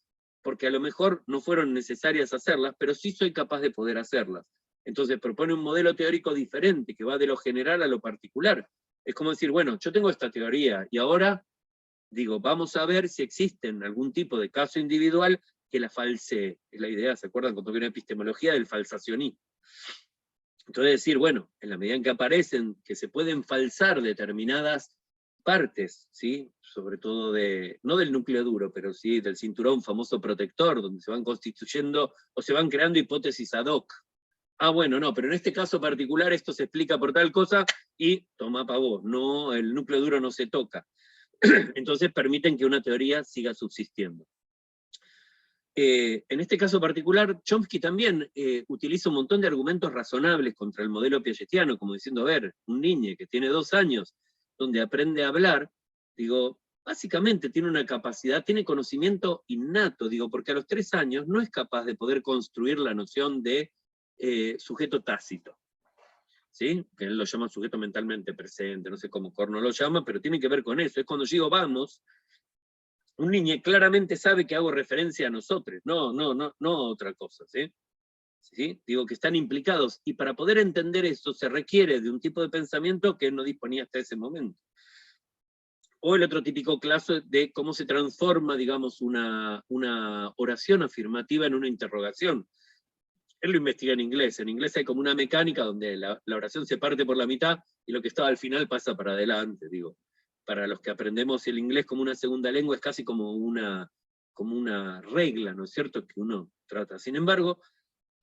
porque a lo mejor no fueron necesarias hacerlas, pero sí soy capaz de poder hacerlas. Entonces propone un modelo teórico diferente, que va de lo general a lo particular. Es como decir, bueno, yo tengo esta teoría, y ahora digo, vamos a ver si existen algún tipo de caso individual que la falsee. Es la idea, ¿se acuerdan cuando viene epistemología del falsacionismo? Entonces decir, bueno, en la medida en que aparecen, que se pueden falsar determinadas partes, ¿sí? Sobre todo no del núcleo duro, pero sí del cinturón famoso protector, donde se van constituyendo o se van creando hipótesis ad hoc. Ah, bueno, no, pero en este caso particular esto se explica por tal cosa y toma pa' vos, no, el núcleo duro no se toca. Entonces permiten que una teoría siga subsistiendo. En este caso particular, Chomsky también utiliza un montón de argumentos razonables contra el modelo piagetiano, como diciendo, a ver, un niño que tiene 2 años, donde aprende a hablar, digo, básicamente tiene una capacidad, tiene conocimiento innato, digo, porque a los 3 años no es capaz de poder construir la noción de sujeto tácito, ¿sí? Que él lo llama sujeto mentalmente presente, no sé cómo Corno lo llama, pero tiene que ver con eso. Es cuando yo digo vamos, un niño claramente sabe que hago referencia a nosotros, no a otra cosa, ¿sí? ¿Sí? Digo que están implicados, y para poder entender eso se requiere de un tipo de pensamiento que él no disponía hasta ese momento. O el otro típico caso de cómo se transforma, digamos, una oración afirmativa en una interrogación. Él lo investiga en inglés. En inglés hay como una mecánica donde la oración se parte por la mitad y lo que estaba al final pasa para adelante, digo. Para los que aprendemos el inglés como una segunda lengua es casi como una regla, ¿no es cierto?, que uno trata. Sin embargo,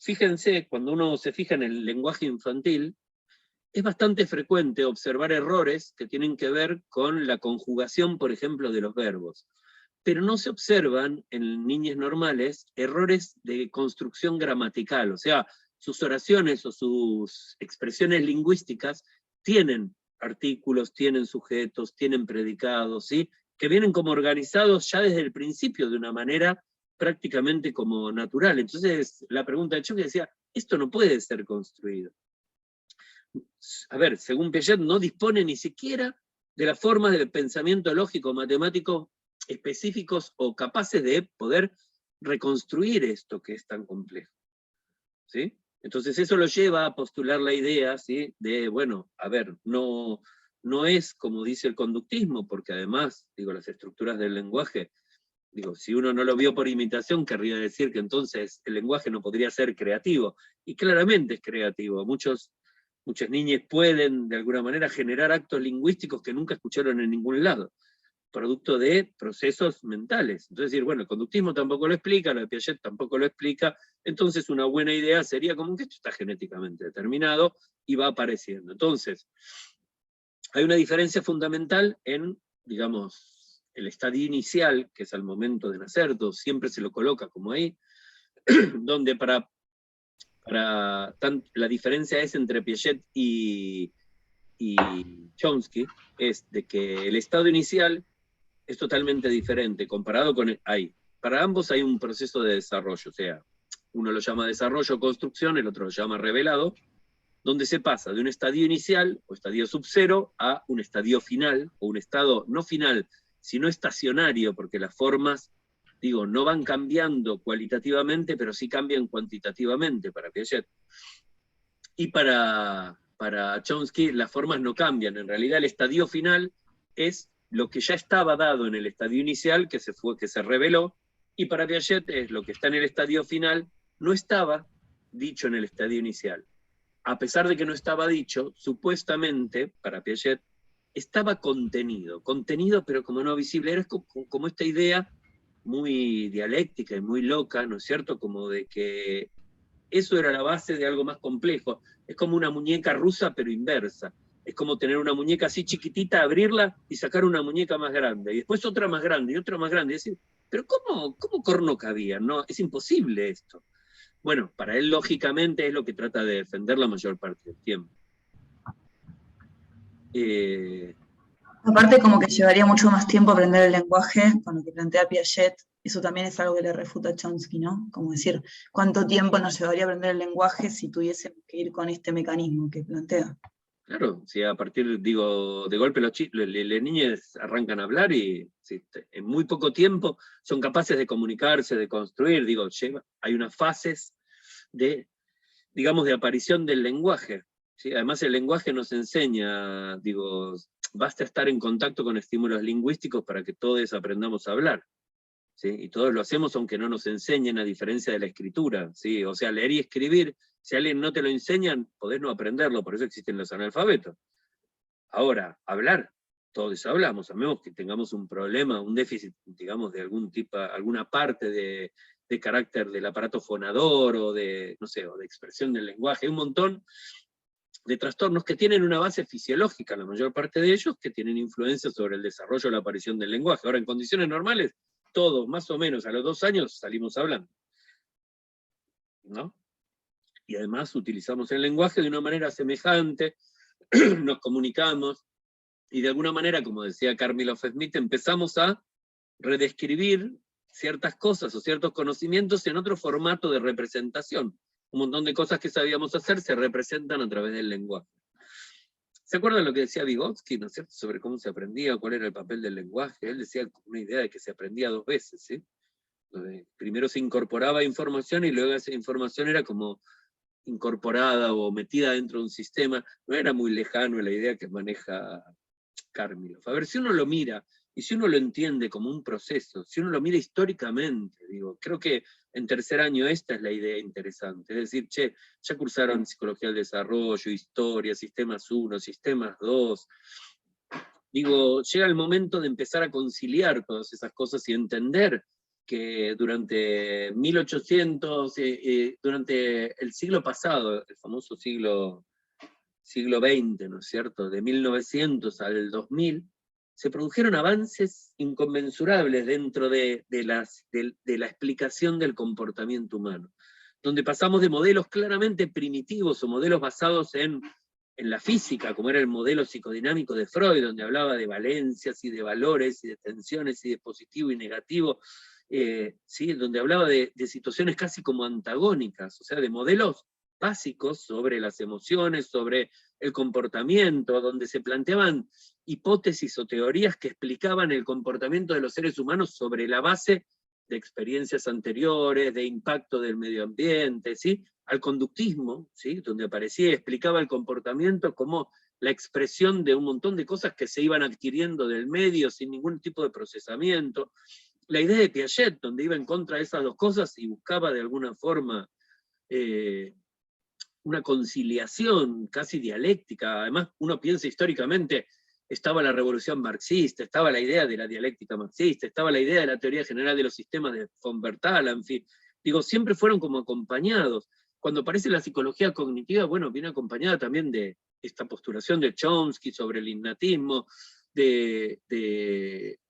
fíjense, cuando uno se fija en el lenguaje infantil, es bastante frecuente observar errores que tienen que ver con la conjugación, por ejemplo, de los verbos. Pero no se observan en niños normales errores de construcción gramatical, o sea, sus oraciones o sus expresiones lingüísticas tienen artículos, tienen sujetos, tienen predicados, ¿sí?, que vienen como organizados ya desde el principio de una manera prácticamente como natural. Entonces, la pregunta de Chuck decía, esto no puede ser construido. A ver, según Piaget, no dispone ni siquiera de las formas de pensamiento lógico matemático específicos o capaces de poder reconstruir esto que es tan complejo, ¿sí? Entonces eso lo lleva a postular la idea, ¿sí?, de, bueno, a ver, no es como dice el conductismo, porque además, digo, las estructuras del lenguaje, digo, si uno no lo vio por imitación, querría decir que entonces el lenguaje no podría ser creativo, y claramente es creativo. Muchas niñas pueden, de alguna manera, generar actos lingüísticos que nunca escucharon en ningún lado, producto de procesos mentales. Entonces decir, bueno, el conductismo tampoco lo explica, lo de Piaget tampoco lo explica, entonces una buena idea sería como que esto está genéticamente determinado y va apareciendo. Entonces, hay una diferencia fundamental en, digamos, el estadio inicial, que es al momento de nacer, siempre se lo coloca como ahí, donde la diferencia es entre Piaget y Chomsky, es de que el estado inicial es totalmente diferente comparado con ahí. Para ambos hay un proceso de desarrollo, o sea, uno lo llama desarrollo o construcción, el otro lo llama revelado, donde se pasa de un estadio inicial o estadio sub-cero a un estadio final, o un estado no final, sino estacionario, porque las formas, digo, no van cambiando cualitativamente, pero sí cambian cuantitativamente para Piaget. Y para Chomsky las formas no cambian, en realidad el estadio final es lo que ya estaba dado en el estadio inicial, que se reveló, y para Piaget es lo que está en el estadio final, no estaba dicho en el estadio inicial. A pesar de que no estaba dicho, supuestamente, para Piaget, estaba contenido, pero como no visible, era como esta idea muy dialéctica y muy loca, ¿no es cierto?, como de que eso era la base de algo más complejo. Es como una muñeca rusa, pero inversa. Es como tener una muñeca así chiquitita, abrirla y sacar una muñeca más grande, y después otra más grande, y otra más grande. Y decir, pero ¿cómo corno cabía? No, es imposible esto. Bueno, para él, lógicamente, es lo que trata de defender la mayor parte del tiempo. Aparte, como que llevaría mucho más tiempo aprender el lenguaje con lo que plantea Piaget. Eso también es algo que le refuta a Chomsky, ¿no? Como decir, ¿cuánto tiempo nos llevaría a aprender el lenguaje si tuviésemos que ir con este mecanismo que plantea? Claro, si a partir, digo, de golpe los niños arrancan a hablar y en muy poco tiempo son capaces de comunicarse, de construir, digo, hay unas fases de, digamos, de aparición del lenguaje, ¿sí? Además el lenguaje nos enseña, digo, basta estar en contacto con estímulos lingüísticos para que todos aprendamos a hablar, ¿sí? Y todos lo hacemos aunque no nos enseñen, a diferencia de la escritura, ¿sí? O sea, leer y escribir, si a alguien no te lo enseñan, podés no aprenderlo, por eso existen los analfabetos. Ahora, hablar, todos hablamos, a menos que tengamos un problema, un déficit, digamos, de algún tipo, alguna parte de carácter del aparato fonador, o de, no sé, o de expresión del lenguaje. Hay un montón de trastornos que tienen una base fisiológica, la mayor parte de ellos, que tienen influencia sobre el desarrollo o la aparición del lenguaje. Ahora, en condiciones normales, todos, más o menos, a los 2 años salimos hablando, ¿no? Y además utilizamos el lenguaje de una manera semejante, nos comunicamos, y de alguna manera, como decía Karmilov Smith, empezamos a redescribir ciertas cosas o ciertos conocimientos en otro formato de representación. Un montón de cosas que sabíamos hacer se representan a través del lenguaje. ¿Se acuerdan lo que decía Vygotsky, ¿no es cierto?, sobre cómo se aprendía, cuál era el papel del lenguaje? Él decía una idea de que se aprendía 2 veces, ¿sí? Primero se incorporaba información y luego esa información era como incorporada o metida dentro de un sistema. No era muy lejano la idea que maneja Kármilov. A ver, si uno lo mira, y si uno lo entiende como un proceso, si uno lo mira históricamente, digo, creo que en tercer año esta es la idea interesante, es decir, che, ya cursaron Psicología del Desarrollo, Historia, Sistemas 1, Sistemas 2, digo, llega el momento de empezar a conciliar todas esas cosas y entender que durante 1800, durante el siglo pasado, el famoso siglo XX, ¿no es cierto?, de 1900 al 2000, se produjeron avances inconmensurables dentro de la explicación del comportamiento humano, donde pasamos de modelos claramente primitivos o modelos basados en la física, como era el modelo psicodinámico de Freud, donde hablaba de valencias y de valores y de tensiones y de positivo y negativo, ¿sí? Donde hablaba de situaciones casi como antagónicas, o sea, de modelos básicos sobre las emociones, sobre el comportamiento, donde se planteaban hipótesis o teorías que explicaban el comportamiento de los seres humanos sobre la base de experiencias anteriores, de impacto del medio ambiente, ¿sí? Al conductismo, ¿sí? Donde aparecía y explicaba el comportamiento como la expresión de un montón de cosas que se iban adquiriendo del medio sin ningún tipo de procesamiento. La idea de Piaget, donde iba en contra de esas dos cosas y buscaba de alguna forma una conciliación casi dialéctica. Además, uno piensa históricamente, estaba la revolución marxista, estaba la idea de la dialéctica marxista, estaba la idea de la teoría general de los sistemas de von Bertalanffy, en fin. Digo, siempre fueron como acompañados. Cuando aparece la psicología cognitiva, bueno, viene acompañada también de esta postulación de Chomsky sobre el innatismo, de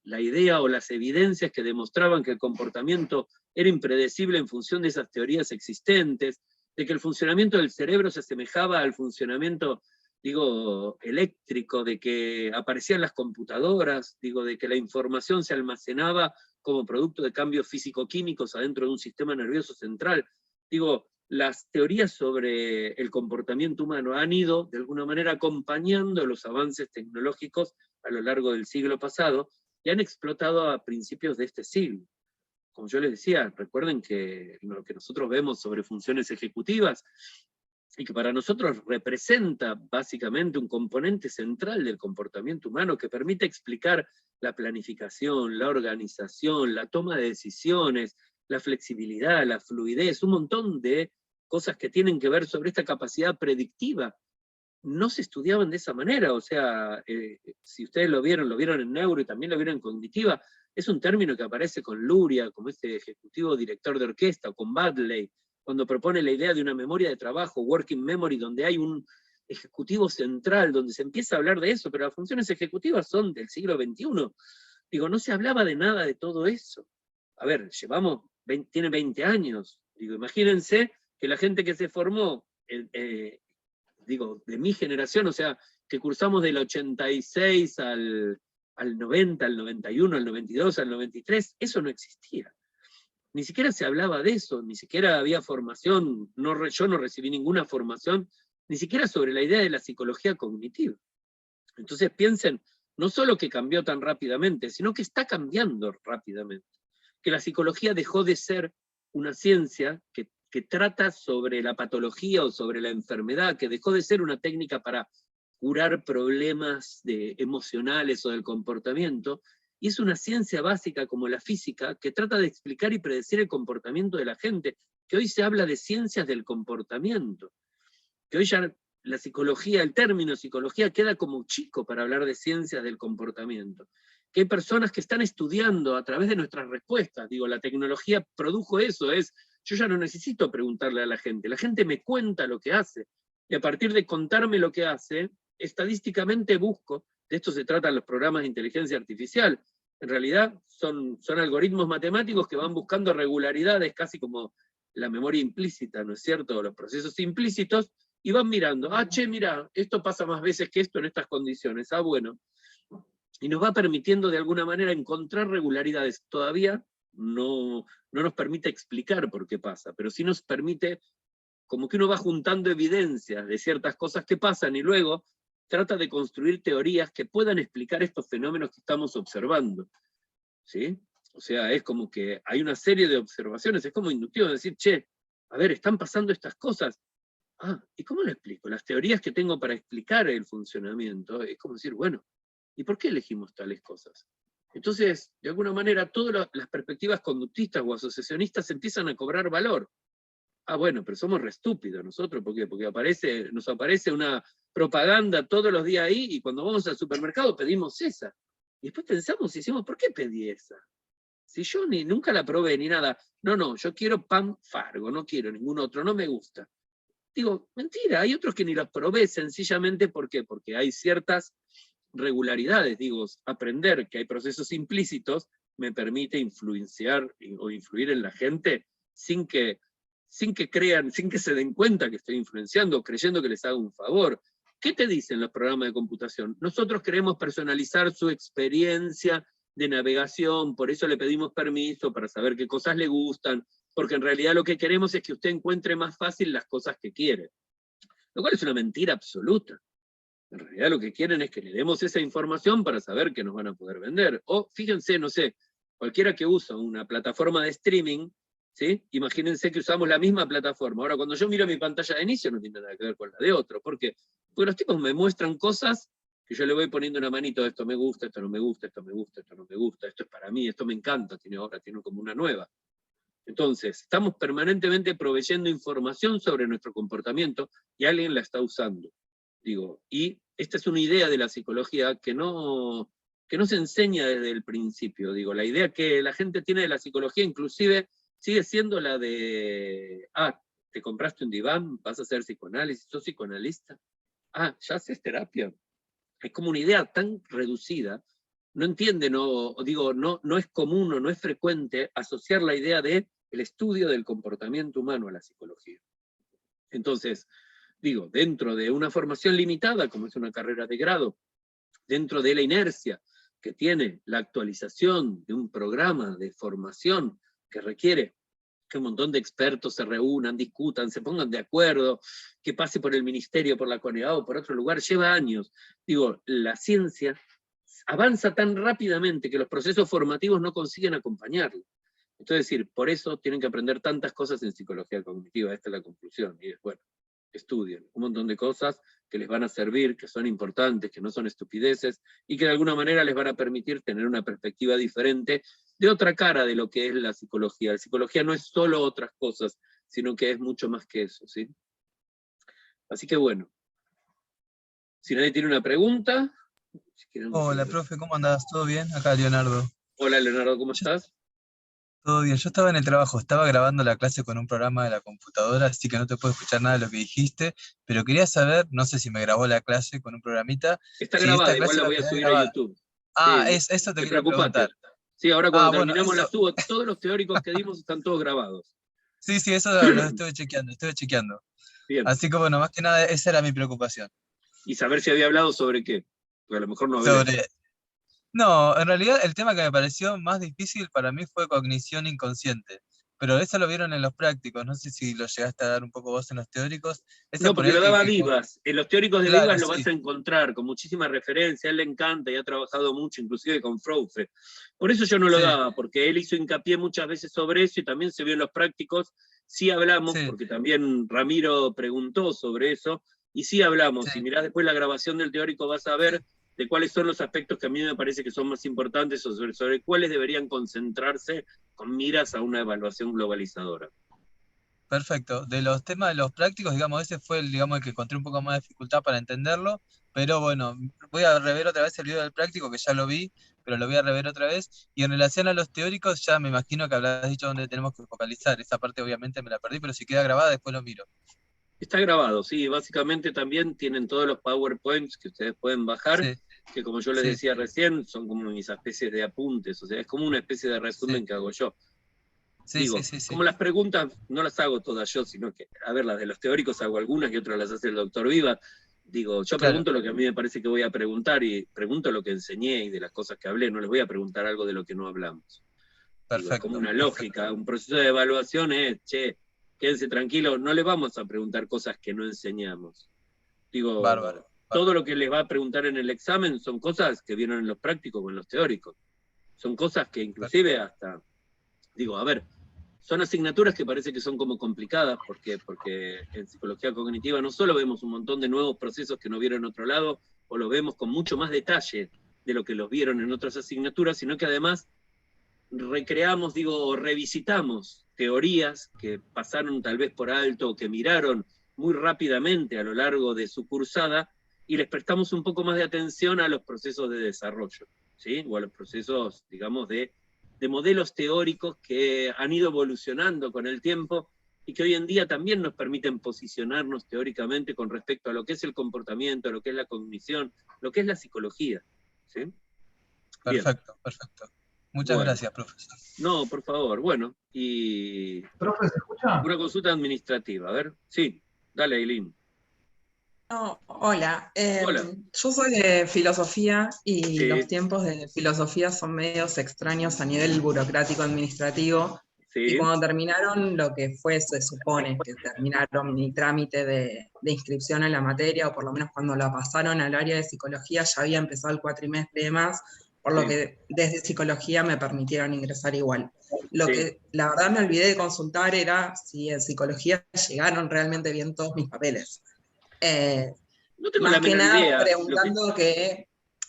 la idea o las evidencias que demostraban que el comportamiento era impredecible en función de esas teorías existentes, de que el funcionamiento del cerebro se asemejaba al funcionamiento, digo, eléctrico, de que aparecían las computadoras, digo, de que la información se almacenaba como producto de cambios físico-químicos adentro de un sistema nervioso central. Digo, las teorías sobre el comportamiento humano han ido, de alguna manera, acompañando los avances tecnológicos a lo largo del siglo pasado, y han explotado a principios de este siglo. Como yo les decía, recuerden que lo que nosotros vemos sobre funciones ejecutivas, y que para nosotros representa básicamente un componente central del comportamiento humano que permite explicar la planificación, la organización, la toma de decisiones, la flexibilidad, la fluidez, un montón de cosas que tienen que ver sobre esta capacidad predictiva. No se estudiaban de esa manera, o sea, si ustedes lo vieron en neuro y también lo vieron en cognitiva, es un término que aparece con Luria, como este ejecutivo director de orquesta, o con Baddeley, cuando propone la idea de una memoria de trabajo, working memory, donde hay un ejecutivo central, donde se empieza a hablar de eso, pero las funciones ejecutivas son del siglo XXI. Digo, no se hablaba de nada de todo eso. A ver, tiene 20 años. Digo, imagínense que la gente que se formó, digo, de mi generación, o sea, que cursamos del 86 al 90, al 91, al 92, al 93, eso no existía. Ni siquiera se hablaba de eso, ni siquiera había formación, yo no recibí ninguna formación, ni siquiera sobre la idea de la psicología cognitiva. Entonces piensen, no solo que cambió tan rápidamente, sino que está cambiando rápidamente. Que la psicología dejó de ser una ciencia que trata sobre la patología o sobre la enfermedad, que dejó de ser una técnica para curar problemas emocionales o del comportamiento, y es una ciencia básica como la física que trata de explicar y predecir el comportamiento de la gente, que hoy se habla de ciencias del comportamiento, que hoy ya la psicología, el término psicología queda como chico para hablar de ciencias del comportamiento, que hay personas que están estudiando a través de nuestras respuestas, digo, la tecnología produjo eso, yo ya no necesito preguntarle a la gente me cuenta lo que hace, y a partir de contarme lo que hace, estadísticamente busco, de esto se tratan los programas de inteligencia artificial, en realidad son algoritmos matemáticos que van buscando regularidades, casi la memoria implícita, ¿no es cierto?, los procesos implícitos, y van mirando, mira, esto pasa más veces que esto en estas condiciones, bueno, y nos va permitiendo de alguna manera encontrar regularidades. Todavía no nos permite explicar por qué pasa, pero sí nos permite, como que uno va juntando evidencias de ciertas cosas que pasan, y luego trata de construir teorías que puedan explicar estos fenómenos que estamos observando, ¿sí? O sea, es como que hay una serie de observaciones, es como inductivo decir, a ver, están pasando estas cosas. ¿Y cómo lo explico? Las teorías que tengo para explicar el funcionamiento, es como decir, bueno, ¿Y por qué elegimos tales cosas? Entonces, de alguna manera, todas las perspectivas conductistas o asociacionistas empiezan a cobrar valor. Ah, bueno, pero somos re estúpidos nosotros, ¿por qué? Porque nos aparece una propaganda todos los días ahí, y cuando vamos al supermercado pedimos esa. Y después pensamos y decimos, ¿por qué pedí esa? Si yo nunca la probé ni nada. No, yo quiero pan Fargo, no quiero ningún otro, no me gusta. Digo, mentira, hay otros que ni los probé, sencillamente, ¿por qué? Porque hay ciertas regularidades. Digo, aprender que hay procesos implícitos me permite influenciar o influir en la gente sin que crean, sin que se den cuenta que estoy influenciando, creyendo que les hago un favor. ¿Qué te dicen los programas de computación? Nosotros queremos personalizar su experiencia de navegación, por eso le pedimos permiso para saber qué cosas le gustan, porque en realidad lo que queremos es que usted encuentre más fácil las cosas que quiere. Lo cual es una mentira absoluta. En realidad lo que quieren es que le demos esa información para saber que nos van a poder vender. O fíjense, no sé, cualquiera que usa una plataforma de streaming, ¿sí? Imagínense que usamos la misma plataforma. Ahora, cuando yo miro mi pantalla de inicio, no tiene nada que ver con la de otro. ¿Por qué? Porque los tipos me muestran cosas que yo le voy poniendo una manito, esto me gusta, esto no me gusta, esto me gusta, esto no me gusta, esto es para mí, esto me encanta, ahora tiene como una nueva. Entonces, estamos permanentemente proveyendo información sobre nuestro comportamiento y alguien la está usando. Digo, y esta es una idea de la psicología que no se enseña desde el principio. Digo, la idea que la gente tiene de la psicología inclusive sigue siendo la de, te compraste un diván, vas a hacer psicoanálisis, sos psicoanalista, ya haces terapia. Es como una idea tan reducida, no entiende, no es común o no es frecuente asociar la idea de el estudio del comportamiento humano a la psicología. Entonces, digo, dentro de una formación limitada, como es una carrera de grado, dentro de la inercia que tiene la actualización de un programa de formación que requiere que un montón de expertos se reúnan, discutan, se pongan de acuerdo, que pase por el ministerio, por la CONEGAO, por otro lugar, lleva años. Digo, la ciencia avanza tan rápidamente que los procesos formativos no consiguen acompañarlo. Entonces, por eso tienen que aprender tantas cosas en psicología cognitiva, esta es la conclusión, y es, bueno, estudien un montón de cosas que les van a servir, que son importantes, que no son estupideces, y que de alguna manera les van a permitir tener una perspectiva diferente de otra cara de lo que es la psicología. La psicología no es solo otras cosas, sino que es mucho más que eso, ¿sí? Así que bueno, si nadie tiene una pregunta... Hola, profe, ¿cómo andás? ¿Todo bien? Acá Leonardo. Hola, Leonardo, ¿cómo estás? Todo bien, yo estaba en el trabajo, estaba grabando la clase con un programa de la computadora, así que no te puedo escuchar nada de lo que dijiste, pero quería saber, no sé si me grabó la clase con un programita. Está si grabada, esta clase igual la voy a tenés subir grabada. a YouTube. Sí, eso te quería preguntar. Sí, ahora cuando terminamos bueno, la subo, todos los teóricos que dimos están todos grabados. Sí, eso lo estuve chequeando. Bien. Así que bueno, más que nada esa era mi preocupación. Y saber si había hablado sobre qué, porque a lo mejor no hablé. No, en realidad el tema que me pareció más difícil para mí fue cognición inconsciente, pero eso lo vieron en los prácticos, no sé si lo llegaste a dar un poco vos en los teóricos. No, porque lo daba Vivas, en los teóricos de Vivas lo sí. vas a encontrar con muchísima referencia, a él le encanta y ha trabajado mucho, inclusive con Froude. Por eso yo no lo daba, porque él hizo hincapié muchas veces sobre eso y también se vio en los prácticos, sí hablamos, porque también Ramiro preguntó sobre eso, y sí hablamos, si mirás después la grabación del teórico vas a ver de cuáles son los aspectos que a mí me parece que son más importantes o sobre cuáles deberían concentrarse con miras a una evaluación globalizadora. Perfecto. De los temas de los prácticos, digamos, ese fue el que encontré un poco más de dificultad para entenderlo, pero bueno, voy a rever otra vez el video del práctico, que ya lo vi, pero lo voy a rever otra vez. Y en relación a los teóricos, ya me imagino que habrás dicho dónde tenemos que focalizar. Esa parte obviamente me la perdí, pero si queda grabada después lo miro. Está grabado, sí, básicamente también tienen todos los PowerPoints que ustedes pueden bajar, que como yo les decía recién, son como mis especies de apuntes, o sea, es como una especie de resumen que hago yo. Digo, como las preguntas no las hago todas yo, sino que, a ver, las de los teóricos hago algunas y otras las hace el doctor Viva. Digo, yo pregunto lo que a mí me parece que voy a preguntar y pregunto lo que enseñé y de las cosas que hablé, no les voy a preguntar algo de lo que no hablamos. Perfecto. Digo, como una lógica, un proceso de evaluación es, quédense tranquilos, no les vamos a preguntar cosas que no enseñamos. Digo, bárbaro. Todo lo que les va a preguntar en el examen son cosas que vieron en los prácticos o en los teóricos. Son cosas que inclusive hasta, digo, a ver, son asignaturas que parece que son como complicadas, porque en psicología cognitiva no solo vemos un montón de nuevos procesos que no vieron en otro lado, o los vemos con mucho más detalle de lo que los vieron en otras asignaturas, sino que además recreamos, revisitamos teorías que pasaron tal vez por alto o que miraron muy rápidamente a lo largo de su cursada, y les prestamos un poco más de atención a los procesos de desarrollo, ¿sí? O a los procesos, digamos, de modelos teóricos que han ido evolucionando con el tiempo y que hoy en día también nos permiten posicionarnos teóricamente con respecto a lo que es el comportamiento, lo que es la cognición, lo que es la psicología, ¿sí? Perfecto, perfecto. Muchas gracias, profesor. No, por favor, bueno, y... ¿Profe, se escucha? Una consulta administrativa, a ver, sí, dale, Eileen. No, hola. Hola. Yo soy de filosofía y Sí. los tiempos de filosofía son medios extraños a nivel burocrático administrativo. Sí. Y cuando terminaron lo que fue, se supone que terminaron mi trámite de inscripción en la materia, o por lo menos cuando la pasaron al área de psicología ya había empezado el cuatrimestre y demás, por lo Sí. que desde psicología me permitieron ingresar igual. Lo Sí. que la verdad me olvidé de consultar era si en psicología llegaron realmente bien todos mis papeles. No tengo Más la que menor nada idea. preguntando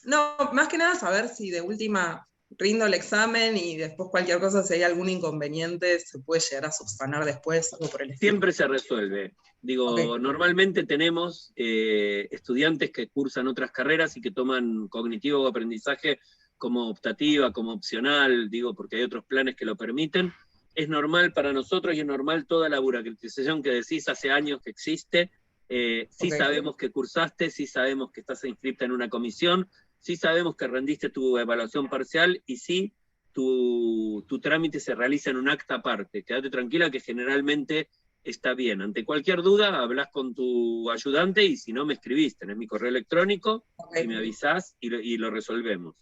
no, más que nada saber si de última rindo el examen y después cualquier cosa, si hay algún inconveniente, se puede llegar a subsanar después, algo por el estilo. Siempre se resuelve. Ok. Normalmente tenemos estudiantes que cursan otras carreras y que toman cognitivo o aprendizaje como optativa, como opcional, porque hay otros planes que lo permiten. Es normal para nosotros y es normal toda la burocratización que decís hace años que existe. Sí Ok. sabemos que cursaste, sí sabemos que estás inscripta en una comisión, sí sabemos que rendiste tu evaluación parcial y sí, tu trámite se realiza en un acta aparte. Quédate tranquila que generalmente está bien. Ante cualquier duda, hablas con tu ayudante y si no, me escribís. Tenés mi correo electrónico Ok. y me avisás y lo resolvemos.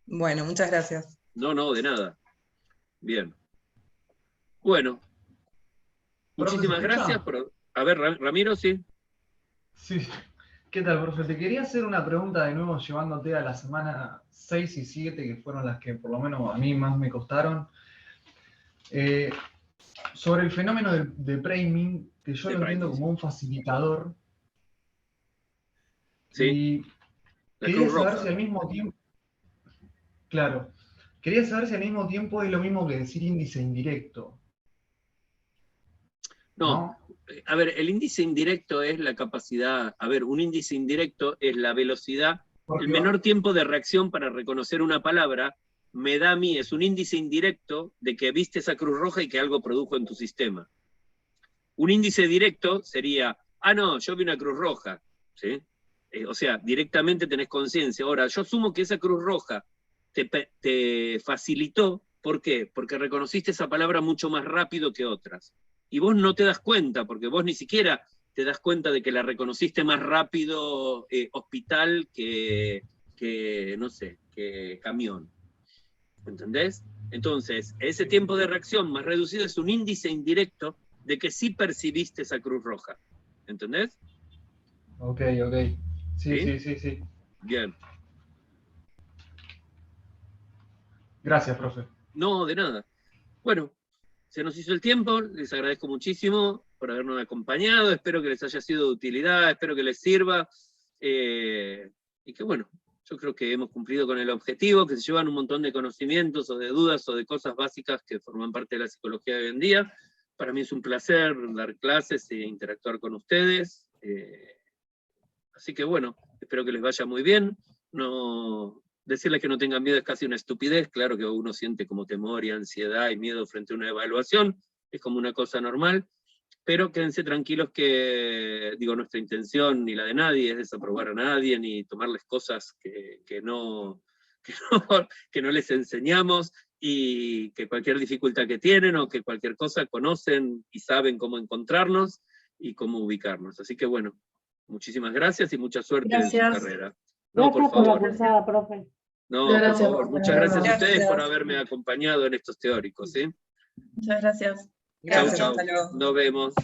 Bueno, muchas gracias. No, de nada. Bien. Bueno. ¿Profe, Muchísimas se escucha? gracias. A ver, Ramiro, sí. Sí. ¿Qué tal, profe? Te quería hacer una pregunta de nuevo, llevándote a la semana 6 y 7, que fueron las que por lo menos a mí más me costaron. Sobre el fenómeno de priming, que yo lo entiendo como un facilitador. Sí. Y La quería Cruz saber Roja. si al mismo tiempo... Claro. Quería saber si al mismo tiempo es lo mismo que decir índice indirecto. No. A ver, el índice indirecto es la capacidad, un índice indirecto es la velocidad, el menor tiempo de reacción para reconocer una palabra, me da a mí, es un índice indirecto de que viste esa cruz roja y que algo produjo en tu sistema. Un índice directo sería, no, yo vi una cruz roja, ¿sí? O sea, directamente tenés conciencia. Ahora, yo asumo que esa cruz roja te facilitó, ¿por qué? Porque reconociste esa palabra mucho más rápido que otras. Y vos no te das cuenta, porque vos ni siquiera te das cuenta de que la reconociste más rápido hospital que no sé, que camión. ¿Entendés? Entonces, ese tiempo de reacción más reducido es un índice indirecto de que sí percibiste esa cruz roja. ¿Entendés? Ok. Sí. Bien. Gracias, profe. No, de nada. Bueno, se nos hizo el tiempo, les agradezco muchísimo por habernos acompañado, espero que les haya sido de utilidad, espero que les sirva, y que bueno, yo creo que hemos cumplido con el objetivo, que se llevan un montón de conocimientos o de dudas o de cosas básicas que forman parte de la psicología de hoy en día. Para mí es un placer dar clases e interactuar con ustedes, así que bueno, espero que les vaya muy bien. Decirles que no tengan miedo es casi una estupidez, claro que uno siente como temor y ansiedad y miedo frente a una evaluación, es como una cosa normal, pero quédense tranquilos que, nuestra intención ni la de nadie es desaprobar a nadie, ni tomarles cosas que no les enseñamos, y que cualquier dificultad que tienen o que cualquier cosa conocen y saben cómo encontrarnos y cómo ubicarnos. Así que bueno, muchísimas gracias y mucha suerte en su carrera. No, Gracias por la cursada, profe. No, por favor. Muchas gracias a ustedes por haberme acompañado en estos teóricos, ¿sí? Muchas gracias. Chau, Gracias, chau. hasta luego. Nos vemos.